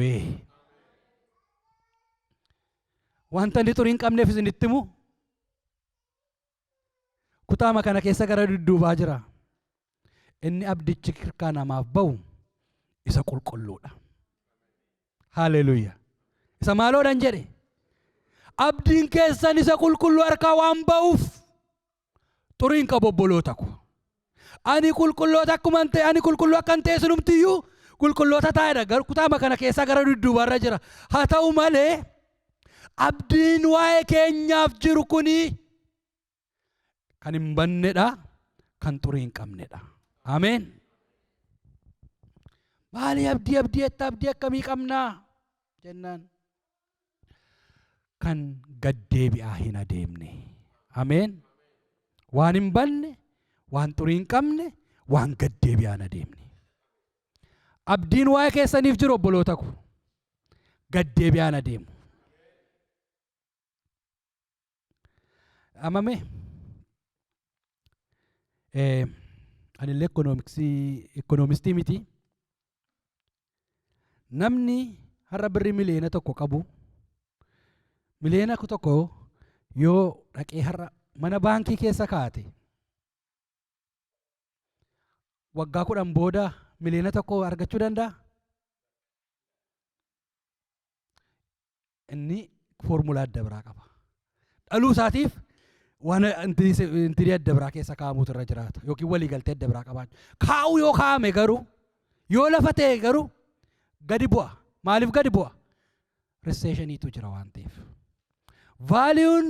Wanta inni xurii hin qabneef isinitti himu. Kutaama kana keessa gara dudduubaa jira. Inni abdichi harkaa namaaf ba'u isa qulqulluudha. Haaleluyyaa. Isa maaloodhaan jedhe? Abdiin keessan isa qulqulluu harkaa waan ba'uuf xurii hin qabu obboloota ko. Ani qulqulloota akkuma ta'e, ani qulqulluu akkan ta'e sinumtiyyuu qulqulloota taa'edha. Kutaama kana keessa gara dudduubaarra jira. Haa ta'u malee abdiin waa'ee keenyaaf jiru kuni kan hin bannedha, kan xurii hin qabnedha. Ameen. Maali abdii abdii akkamii qabnaa jennaan? Kan gaddeebi'aa hin adeemne. Ameen. Waan hin banne, waan xurii hin qabne, waan gaddeebi'aa hin adeemne. Abdiin waa'ee keessaniif jiru obboloota ko gaddeebi'aa hin adeemu. Amame. Anillee ekonomistii miti. Namni har'a birrii miliyoona tokko qabu, miliyoona tokko yoo dhaqee har'a mana baankii keessa kaa'ate waggaa 10 booda miliyoona tokko argachuu danda'a? Inni foormulaa adda biraa qaba. Dhaluu isaatiif waan intirii adda biraa keessa kaa'amuutu irra jiraata. Yookiin waliigaltee adda biraa qabaatu. Kaa'u yoo kaa'ame garuu, yoo lafa ta'e garuu gadi bu'a. Maaliif gadi bu'a? Riseeshiniitu jira waan ta'eef. Vaaliyuun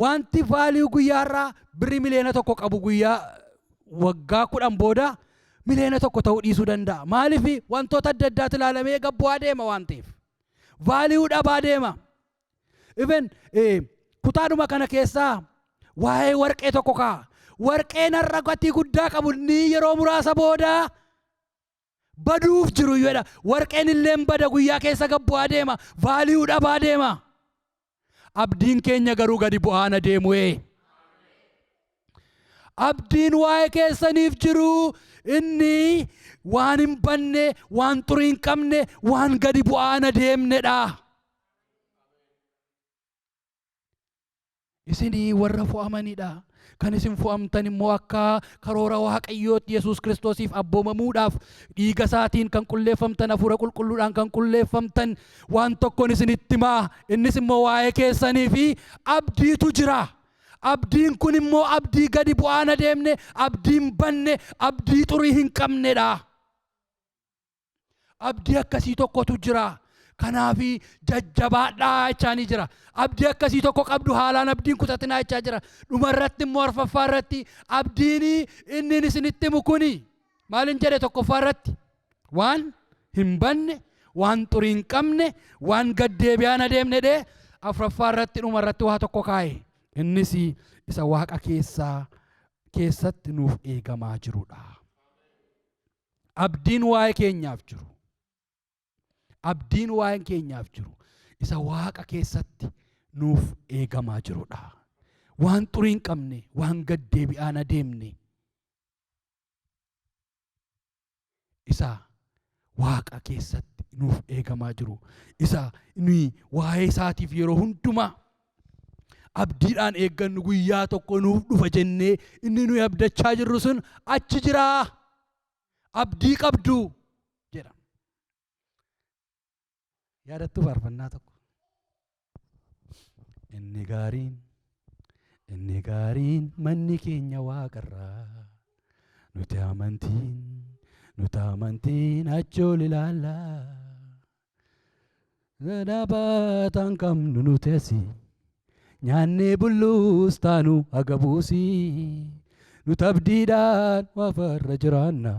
wanti vaaliyuu guyyaarraa birrii miliyoona tokko qabu guyyaa waggaa 10 booda miliyoona tokko ta'uu dhiisuu danda'a. Maaliif wantoota adda addaatu ilaalamee gabbu'aa deema waan ta'eef. Vaaliyuu dhabaa deema. Even kutaadhuma kana keessaa waa'ee warqee tokko kaa'a. Warqeen har'a gatii guddaa qabu ni yeroo muraasa booda baduuf jiru jedha. Warqeen illee bada guyyaa keessa gabbu'aa deema. Vaaliyuu dhabaa deema. Abdiin keenya garuu gadi bu'aan adeemu. Abdiin waa'ee keessaniif jiru inni waan hin banne, waan xurii hin qabne, waan gadi bu'aan adeemnedha. Isinii warra fo'amanidha. Kan isin fo'amtan immoo akka karoora Waaqayyootti Yesuus Kiristoosiif abboomamuudhaaf dhiiga isaatiin kan qulleeffamtan, hafuura qulqulluudhaan kan qulleeffamtan, waan tokkoon isinitti himaa. Innis immoo waa'ee keessanii fi abdiitu jira. Abdiin kun immoo abdii gadi bu'aan adeemne, abdii hin banne, abdii xurii hin qabnedha. Abdii akkasii tokkotu jira. Kanaafi jajjabaadhaa jechaanii jira. Abdii akkasii tokko qabdu haalaan abdiin kutatinaa jechaa jira. Dhumarratti immoo arfaffaarratti abdiin inni isinitti himu kuni maalin jedhe tokkoffaarratti? Waan hin banne, waan xurii hin qabne, waan gaddeebi'aan adeemne dhee afuraffaa irratti dhuma irratti waa tokko kaa'e. Innis isa Waaqa keessatti nuuf eegamaa jirudha. Abdiin waa'ee keenyaaf jiru. Abdiin waa'ee keenyaaf jiru. Isa Waaqa keessatti nuuf eegamaa jirudha. Waan xurii hin qabne, waan gad deebi'aan adeemne. Isa Waaqa keessatti nuuf eegamaa jiru. Isa nuyi waa'ee isaatiif yeroo hundumaa abdiidhaan eeggannu guyyaa tokko nuuf dhufa jennee inni nuyi abdachaa jirru sun achi jiraa. Abdii qabdu jedha. Yaadattu faarfannaa tokko. Inni gaariin manni keenya Waaqarraa. Nuti amantiin achi ol ilaallaa. Dhaabataan qabnu nuti asii. Nyaannee bulluus taanu agabuusii. Nuti abdiidhaan waafarra jiraanna.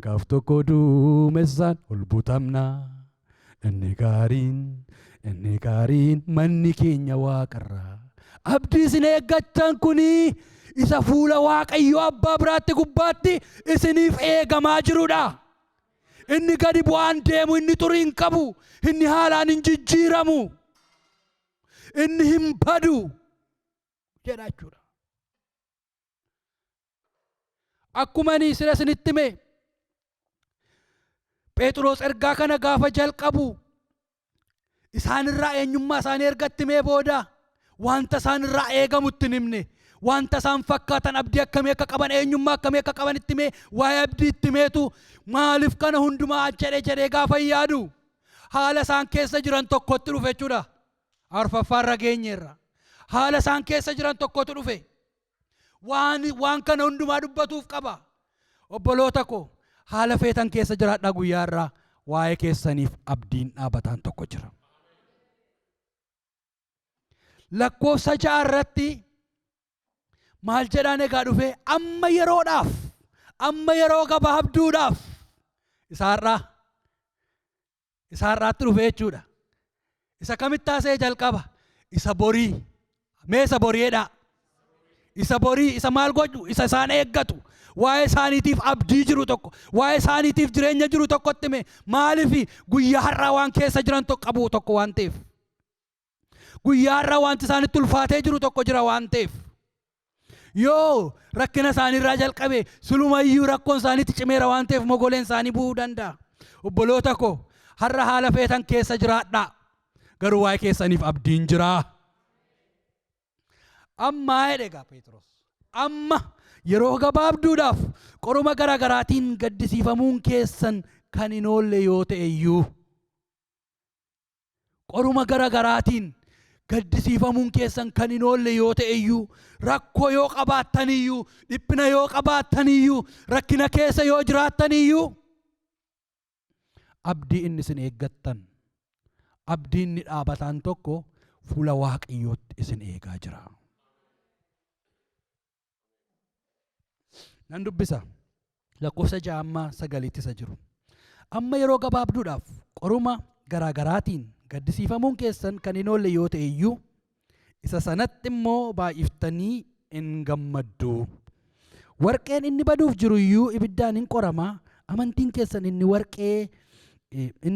Gaaf tokko duumessaan ol butamna. Inni gaariin manni keenya Waaqarraa. Abdii isin eeggatan kuni isa fuula Waaqayyoo Abbaa biraatti gubbaatti isiniif eegamaa jirudha. Inni gadi bu'aan deemu, inni xurii hin qabu, inni haalaan hin jijjiiramu, inni hin badu jedha jechuudha. Akkuma ani isinitti hime, Phexros ergaa kana gaafa jalqabu isaanirraa eenyummaa isaanii ergatti himee booda wanta isaanirraa eegamutti hin himne, wanta isaan fakkaatan abdii akkamii akka qaban, eenyummaa akkamii akka qaban itti himee, waa'ee abdii itti himeetu maaliif kana hundumaa jedhee gaafa yaadu haala isaan keessa jiran tokkotti dhufe jechuudha. Arfaffaarra geenyeerra haala isaan keessa jiran tokkotti dhufe waan kana hundumaa dubbatuuf qaba. Obboloota koo, haala feetan keessa jiraadhaa guyyaarraa waa'ee keessaniif abdiin dhaabataan tokko jira. Lakkoofsa 6 irratti maal jedhaan egaa dhufe amma yeroo gabaabduudhaaf isaarraatti dhufe jechuudha. Isa kamitti taasee jalqaba? Isa borii. Mee isa boriidha. Isa borii, isa maal godhu? Isa isaan eeggatu. Waa'ee isaaniitiif abdii jiru tokko, waa'ee isaaniitiif jireenya jiru tokkotti hime. Maaliif guyyaa har'aa waan keessa jiran qabu tokko waan ta'eef. Guyyaa har'aa wanti isaanitti ulfaatee jiru tokko jira waan ta'eef. Yoo rakkina isaaniirraa jalqabe sulumayyuu rakkoon isaaniitti cimeera waan ta'eef mogoleen isaanii bu'uu danda'a. Obboloota koo, har'a haala feetan keessa jiraadhaa. Garuu waa'ee keessaniif abdiin jira. Amma jedhegaa Phexros. Amma yeroo gabaabduudhaaf qoruma garaagaraatiin gaddisiifamuun keessan kan hin oolle yoo ta'e iyyuu, qoruma garaagaraatiin gaddisiifamuun keessan kan hin oolle yoo ta'e iyyuu, rakkoo yoo qabaattan iyyuu, dhiphina yoo qabaattan iyyuu, rakkina keessa yoo jiraattan iyyuu, abdii inni isin eeggattan, abdii inni dhaabataan tokko fuula Waaqayyootti isin eegaa jira. Nan dubbisa lakkoofsa 6-9 isa jiru. Amma yeroo gabaabduudhaaf qoruma garaagaraatiin gaddisiifamuun keessan kan hin oolle yoo ta'e iyyuu, isa sanatti immoo baay'iftanii hin gammaddu. Warqeen inni baduuf jiru iyyuu ibiddaan hin qorama. Amantiin keessan inni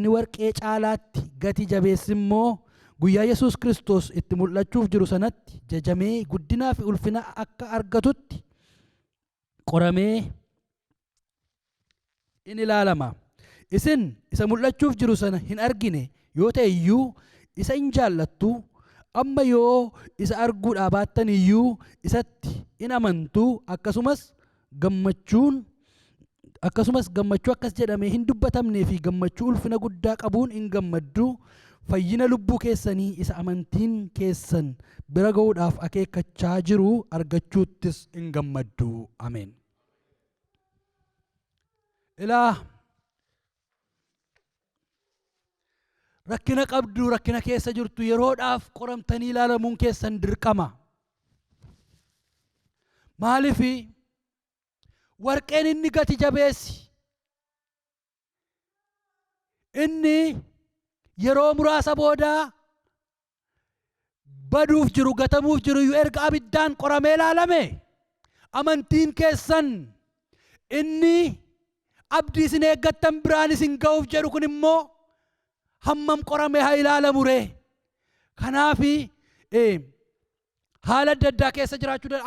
warqee caalaatti gati jabeessi immoo guyyaa Yesuus Kiristoos itti mul'achuuf jiru sanatti jajamee guddinaa fi ulfina akka argatutti qoramee in ilaalama. Isin isa mul'achuuf jiru sana hin argine yoo ta'e iyyuu isa hin jaallattu. Amma yoo isa arguudhaa baattan iyyuu isatti in amantu. Akkasumas gammachuu akkas jedhamee hin dubbatamnee fi gammachuu ulfina guddaa qabuun hin gammaddu. Fayyina lubbuu keessanii isa amantiin keessan bira ga'uudhaaf akeekkachaa jiru argachuuttis hin gammaddu. Ameen. Ilaa rakkina qabdu, rakkina keessa jirtu yeroodhaaf qoramtanii ilaalamuun keessan dirqama. Maaliif warqeen inni gati jabeessi, inni yeroo muraasa boodaa baduuf jiru gatamuuf jiru iyyuu erga abiddaan qoramee ilaalame amantiin keessan inni abdii isin eeggattan biraan isin ga'uuf jedhu kun immoo hammam qoramee haa ilaalamu ree. Kanaafi haala adda addaa keessa jiraachuu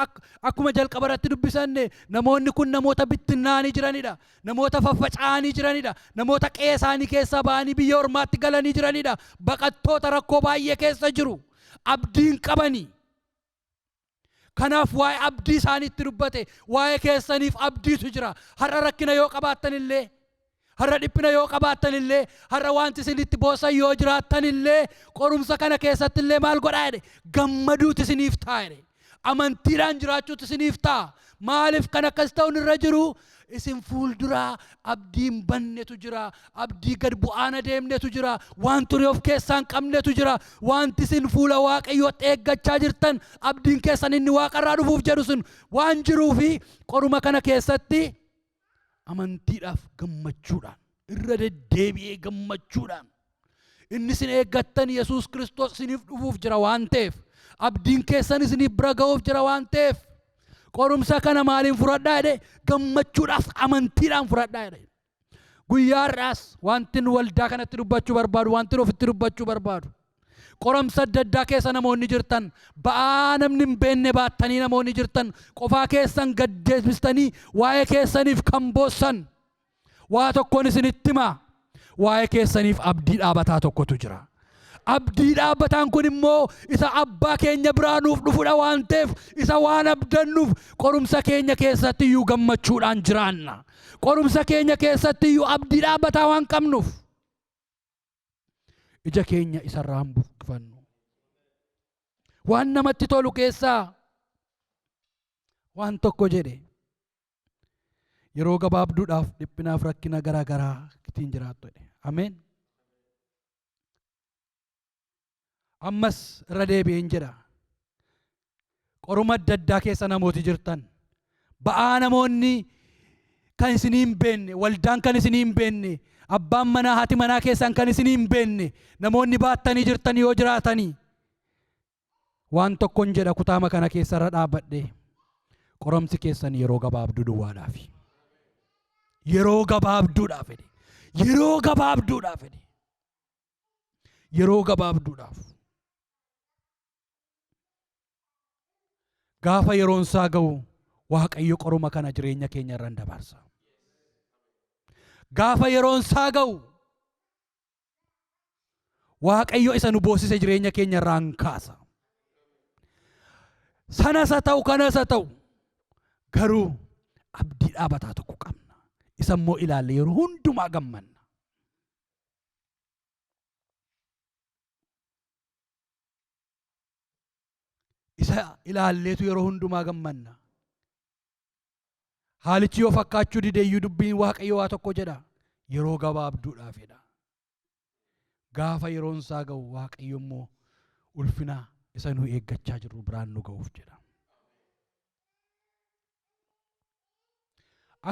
akkuma jalqaba irratti dubbisanne namoonni kun namoota bittinnaanii jiranidha. Namoota faffaca'anii jiranidha. Namoota qeesaanii keessaa ba'anii biyya ormaatti galanii jiranidha. Baqattoota rakkoo baay'ee keessa jiru. Abdiin qabanii. Kanaaf waa'ee abdii isaaniitti dubbate waa'ee keessaniif abdiitu jira. Har'a rakkina yoo qabaattan illee har'a dhiphina yoo qabaattan illee har'a wanti isinitti boosan yoo jiraattan illee qorumsa kana keessatti illee maal godhaa jedhe gammaduutu isiniif ta'a jedhe amantiidhaan jiraachuutu isiniif ta'a. Maaliif kan akkas ta'uun irra jiru isin fuulduraa abdiin bannetu jira, abdii gad bu'aan adeemnetu jira, waan ture of keessaan qabnetu jira, wanti isin fuula Waaqayyootti eeggachaa jirtan abdiin keessan inni Waaqarraa dhufuuf jedhu sun waan jiruufi qoruma kana keessatti amantiidhaaf gammachuudhaan irra deddeebi'ee gammachuudhaan inni isin eeggattan Yesuus Kiristoos isiniif dhufuuf jira waan ta'eef abdiin keessan isiniif bira ga'uuf jira waan ta'eef qorumsa kana maaliin fudhadhaa jedhe gammachuudhaaf amantiidhaan fudhadhaa jedhe. Guyyaa har'aas wanti waldaa kanatti dubbachuu barbaadu wanti ofitti dubbachuu barbaadu qorumsa adda addaa keessa namoonni jirtan ba'aa namni hin beekne baattanii namoonni jirtan qofaa keessan gad deebistanii waa'ee keessaniif kan boossan waa tokkoon isinitti himaa waa'ee keessaniif abdii dhaabataa tokkotu jira. Abdii dhaabataan kun immoo isa abbaa keenya biraa nuuf dhufudha waan ta'eef isa waan abdannuuf qorumsa keenya keessatti iyyuu gammachuudhaan jiraanna. Qorumsa keenya keessatti iyyuu abdii dhaabataa waan qabnuuf ija keenya isarraa hin buqqifannu. Waan namatti tolu keessaa waan tokko jedhe yeroo gabaabduudhaaf dhiphinaaf rakkina garaa garaa ittiin jiraattu jedhe. Ameen. Ammas irra deebi'een jedha qoruma adda addaa keessa namooti jirtan ba'aa namoonni kan isinii hin beekne waldaan kan isinii hin beekne abbaan manaa haati manaa keessan kan isinii hin beekne namoonni baattanii jirtan yoo jiraatanii waan tokkoon jedha kutaama kana keessa irra dhaabbadhe qorumsi keessan yeroo gabaabduu duwwaadhaaf yeroo gabaabduudhaaf jedhe yeroo gabaabduudhaaf jedhe yeroo gabaabduudhaaf gaafa yeroon isaa ga'u Waaqayyo qoruma kana jireenya keenya irraan dabarsa. Gaafa yeroon isaa ga'u Waaqayyo isa nu boosise jireenya keenya irraan kaasa. Sanas haa ta'u kanas haa ta'u garuu abdii dhaabataa tokko qabna. Isa immoo ilaalle yeroo hundumaa gammanna. Isa ilaalleetu yeroo hundumaa gammanna. Haalichi yoo fakkaachuu dide iyyuu dubbiin Waaqayyo waa tokko jedha yeroo gabaabduudhaafidha. Gaafa yeroon isaa ga'u Waaqayyo immoo ulfina isa nu eeggachaa jirru biraan nu ga'uuf jedha.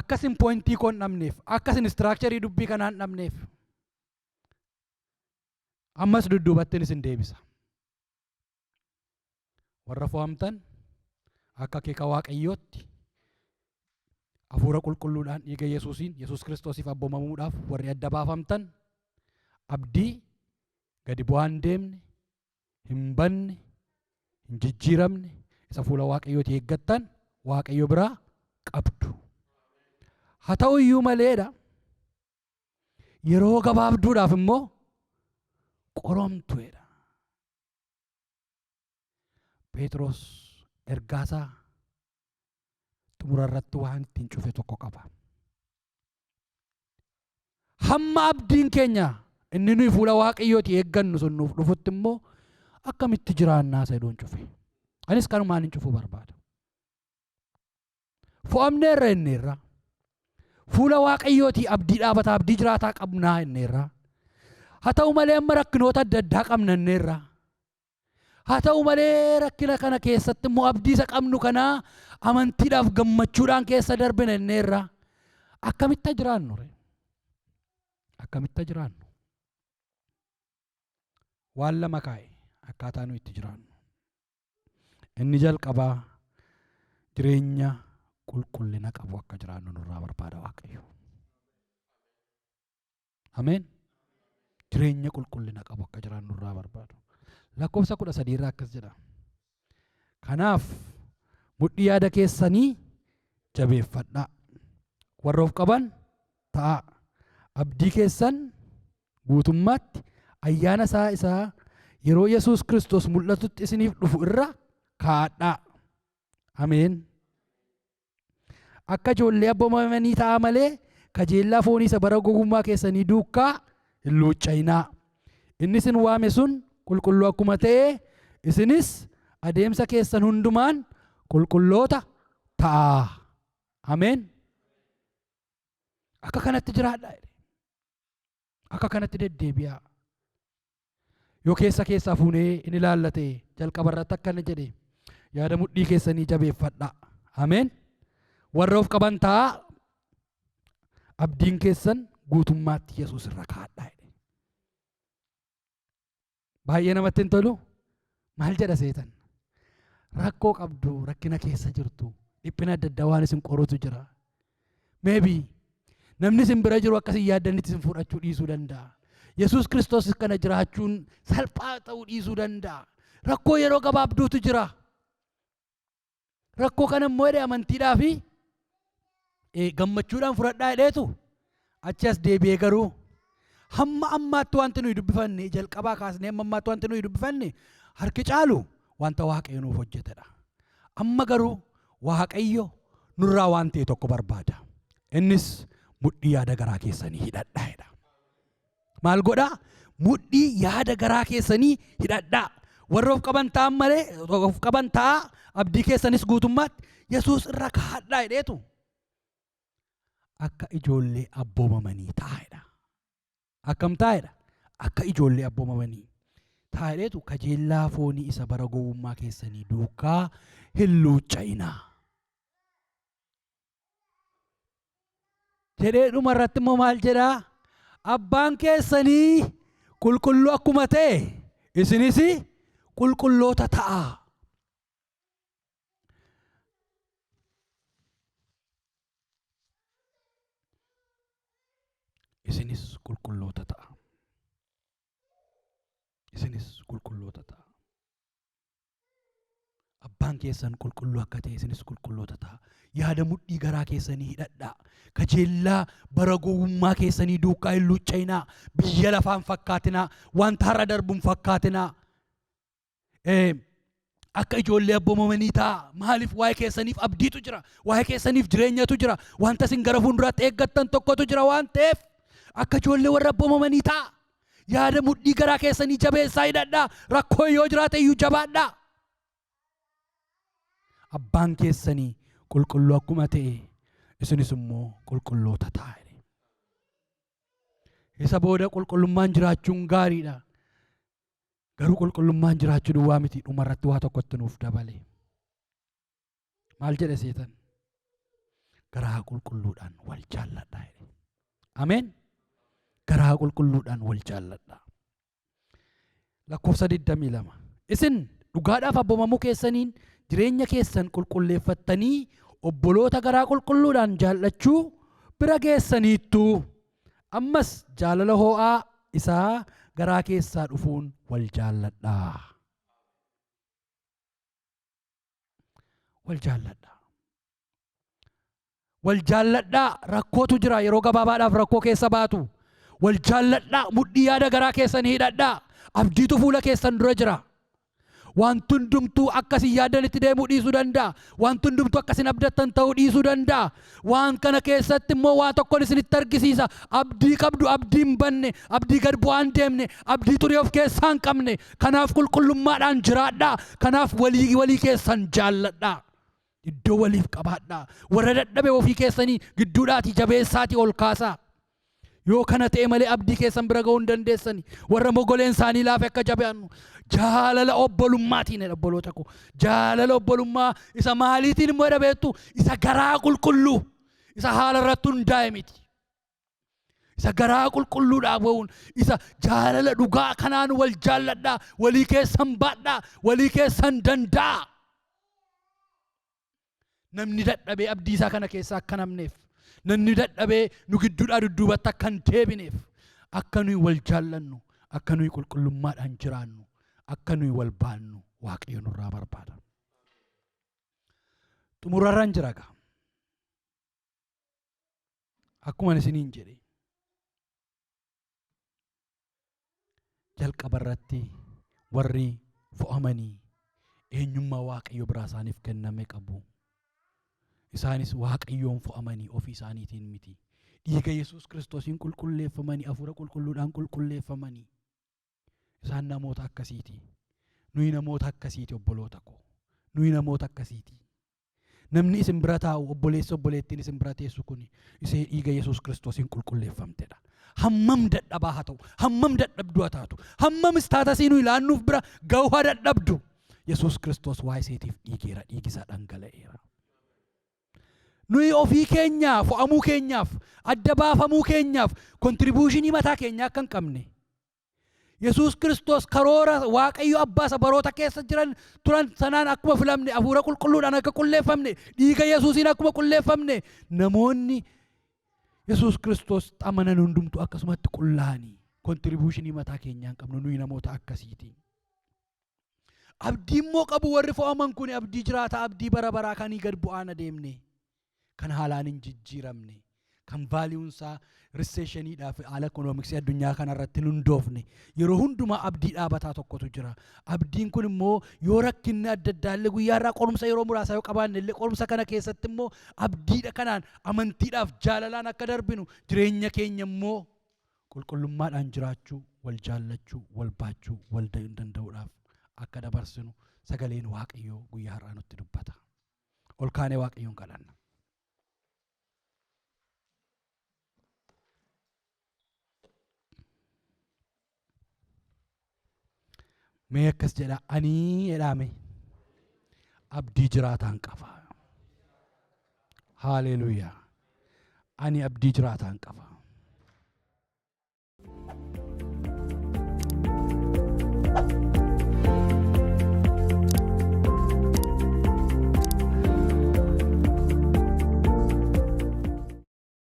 Akkasin pointii koon dhabneef akkasin istiraakcharii dubbii kanaan dhabneef ammas dudduubattiin isin deebisa. Warra fo'amtan akka keeka Waaqayyootti hafuura qulqulluudhaan dhiiga Yesuusiin Yesuus Kiristoosiif abboomamuudhaaf warri adda baafamtan abdii gadi bu'aan deemne hin banne hin jijjiiramne isa fuula Waaqayyooti eeggattan Waaqayyo biraa qabdu. Haa ta'u iyyuu maleedha yeroo gabaabduudhaaf immoo qoromtuedha. Phexros ergaasaa xumura irratti waan ittiin cufe tokko qaba. Hamma abdiin keenya inni nuyi fuula Waaqayyooti eeggannu sun nuuf dhufutti immoo akkamitti jiraannaa isa jedhuun cufe. Anis kanumaan hin cufuu barbaada. Fo'amneerra inneerra. Fuula Waaqayyooti abdii dhaabataa abdii jiraataa qabnaa inneerra. Haa ta'u malee amma rakkinoota adda addaa qabna inneerra. Haa ta'u malee rakkina kana keessatti immoo abdii isa qabnu kanaa amantiidhaaf gammachuudhaan keessa darbina inneerra. Akkamitti jiraannu ree? Akkamitti jiraannu? Waan lama kaa'e akkaataa nu itti jiraannu. Inni jalqabaa jireenya qulqullina qabu akka jiraannu nurraa barbaada Waaqayyo. Ameen. Jireenya qulqullina qabu akka jiraannu nurraa barbaada. Lakkoofsa 13 irraa akkas jedha. Kanaaf mudhii yaada keessanii jabeeffadhaa. Warra of qaban ta'a. Abdii keessan guutummaatti ayyaana isaa yeroo Yesuus Kiristoos mul'atutti isiniif dhufu irra kaa'adhaa. Ameen. Akka ijoollee abboomamanii ta'a malee kajeellaa foonii isa bara gogummaa keessanii duukaa hin luucca'inaa. Inni isin waame sun qulqulluu akkuma ta'e isinis adeemsa keessan hundumaan qulqulloota ta'a. Ameen. Akka kanatti jiraadhaa. Akka kanatti deddeebi'aa. Yoo keessaa fuunee inni ilaallate jalqaba irratti akkana jedhe yaada mudhii keessanii jabeeffadhaa. Ameen. Warra of qaban ta'a. Abdiin keessan guutummaatti Yesuus irra kaa'adhaa. Baay'ee namatti hin tolu. Maal jedha seetan? Rakkoo qabdu, rakkina keessa jirtu, dhiphina adda addaa waan isin qorutu jira. Maybe namni isin bira jiru akkasii yaaddanitti isin fudhachuu dhiisuu danda'a. Yesuus Kiristoos kana jiraachuun salphaa ta'uu dhiisuu danda'a. Rakkoo yeroo gabaabduutu jira. Rakkoo kana immoo amantiidhaa fi gammachuudhaan fudhadhaa jedheetu achi as deebi'ee garuu hamma ammaatti wanti nuyi dubbifanne jalqabaa kaasnee hamma ammaatti wanti nuyi dubbifanne harki caalu wanta Waaqayyo nuuf hojjetedha. Amma garuu Waaqayyo nurraa waan ta'e tokko barbaada. Innis mudhii yaada garaa keessanii hidhadhaa jedha. Maal godhaa? Mudhii yaada garaa keessanii hidhadhaa. Warra of qaban ta'an malee of qaban ta'a. Abdii keessanis guutummaatti Yesuus irra kaa'adhaa jedheetu akka ijoollee abboomamanii taa'edha. Akkam taa'edha? Akka ijoollee abboomamanii taa'edheetu kajeellaa foonii isa bara gowwummaa keessanii duukaa hin luucca'inaa. Jedhee dhuma irratti immoo maal jedhaa? Abbaan keessanii qulqulluu akkuma ta'e isinis qulqulloota ta'a. Isinis qulqulloota ta'a. Isinis qulqulloota ta'a. Abbaan keessan qulqulluu akka ta'e isinis qulqulloota ta'a. Yaada mudhii garaa keessanii hidhadhaa. Kajeellaa bara gowwummaa keessanii duukaa hin luucca'inaa. Biyya lafaan fakkaatinaa. Wanta har'a darbuun fakkaatinaa. Akka ijoollee abboomamanii ta'a. Maaliif waa'ee keessaniif abdiitu jira. Waa'ee keessaniif jireenyatu jira. Wanta isin gara fuulduraatti eeggattan tokkotu jira waan ta'eef akka ijoollee warra abboomamanii ta'a. Yaada mudhii garaa keessanii jabeessaa hidhadhaa. Rakkoo yoo jiraate iyyuu jabaadhaa. Abbaan keessanii qulqulluu akkuma ta'e isinis immoo qulqulloota ta'a. Isa booda qulqullummaan jiraachuun gaariidha. Garuu qulqullummaan jiraachuu duwwaa miti, dhumarratti waa tokkotti nuuf dabale. Maal jedhe seetan? Garaa qulqulluudhaan wal jaalladhaa. Ameen. Garaa qulqulluudhaan wal jaalladhaa. Lakkoofsa 22. Isin dhugaadhaaf abboomamuu keessaniin jireenya keessan qulqulleeffattanii obboloota garaa qulqulluudhaan jaallachuu bira geessaniittu. Ammas jaalala ho'aa isaa garaa keessaa dhufuun wal jaalladhaa. Wal jaalladhaa. Wal jaalladhaa. Rakkootu jira, yeroo gabaabaadhaaf rakkoo keessa baatu. Wal jaalladhaa. Mudhii yaada garaa keessanii hidhadhaa. Abdiitu fuula keessan dura jira. Wanti hundumtuu akkasii yaadanitti deemuu dhiisuu danda'a. Wanti hundumtuu akkasiin abdattan ta'uu dhiisuu danda'a. Waan kana keessatti immoo waan tokkoon isinitti argisiisa. Abdii qabdu abdii hin banne, abdii gad bu'aa hin deemne, abdii turii of keessaa hin qabne. Kanaaf qulqullummaadhaan jiraadhaa. Kanaaf walii keessan jaalladhaa. Iddoo waliif qabaadhaa. Warra dadhabe ofii keessanii gidduudhaatii jabeessaatii ol kaasaa. Yoo kana ta'e malee abdii keessan bira ga'uu hin dandeessani. Warra mogoleen isaanii laafe akka jabeannu jaalala obbolummaatiin obboloota koo. Jaalala obbolummaa isa maaliitiin immoo dhabeettu? Isa garaa qulqulluu. Isa haala irratti hundaa'e miti. Isa garaa qulqulluudhaaf wa'uun isa jaalala dhugaa kanaan wal jaalladhaa. Walii keessan baadhaa. Walii keessan danda'a. namni dadhabee abdii isaa kana keessa akka namneef, namni dadhabee nu gidduudhaa dudduubatti akka hin deebineef, akka nuyi wal jaallannu, akka nuyi qulqullummaadhaan jiraannu, akka nuyi wal baannu Waaqayyo nurraa barbaada. Xumurarraan jira gaa. Akkuma isiniin jedhe jalqaba irratti warri fo'amanii eenyummaa Waaqayyo biraa isaaniif kenname qabu. Isaanis Waaqayyoon fo'amanii ofii isaaniitiin miti. Dhiiga Yesuus Kiristoosiin qulqulleeffamanii, hafuura qulqulluudhaan qulqulleeffamanii. Isaan namoota akkasiiti. Nuyi namoota akkasiiti obboloota koo. Nuyi namoota akkasiiti. Namni isin bira taa'u obboleessa obboleettiin isin bira teessu kun isee dhiiga Yesuus Kiristoosiin qulqulleeffamtedha. Hammam dadhabaa haa ta'u, hammam dadhabduu haa taatu, hammam istaatasii nuyi ilaannuuf bira ga'u haa dadhabdu. Yesuus Kiristoos waa iseetiif dhiigeera, dhiigisaa dhangala'eera. Nuyi ofii keenyaaf, fo'amuu keenyaaf, adda baafamuu keenyaaf, kontribuushinii mataa keenyaa akka hin qabne. Yesuus Kiristoos karoora Waaqayyo Abbaa isa baroota keessa jiran turan sanaan akkuma filamne, hafuura qulqulluudhaan akka qulleeffamne, dhiiga Yesuusiin akkuma qulleeffamne, namoonni Yesuus Kiristoos amanan hundumtu akkasumatti qullaa'anii kontribuushinii mataa keenyaa hin qabnu. Nuyi namoota akkasiiti. Abdii immoo qabu warri fo'aman kun abdii jiraata, abdii bara baraa kanii gad bu'aan adeemne, kan haalaan hin jijjiiramne, kan vaaliyuunsaa riseeshaniidhaaf haala ikoonomiksii addunyaa kanarratti hundoofne, yeroo hundumaa abdii dhaabataa tokkotu jira. Abdiin kun immoo yoo rakkinni adda addaa illee guyyaarraa qorumsa yeroo muraasa yoo qabaanne illee qorumsa kana keessatti immoo abdiidha kanaan amantiidhaaf jaalalaan akka darbinu, jireenya keenya immoo qulqullummaadhaan jiraachuu, wal jaallachuu, wal baachuu, wal danda'uudhaaf akka dabarsinu sagaleen Waaqayyoo guyyaa har'aa nutti dubbata. Ol kaanee Waaqayyoon kadhanna. Mee akkas jedha, ani jedhame abdii jiraataan qaba. Haleluuyaa. Ani abdii jiraataan qaba.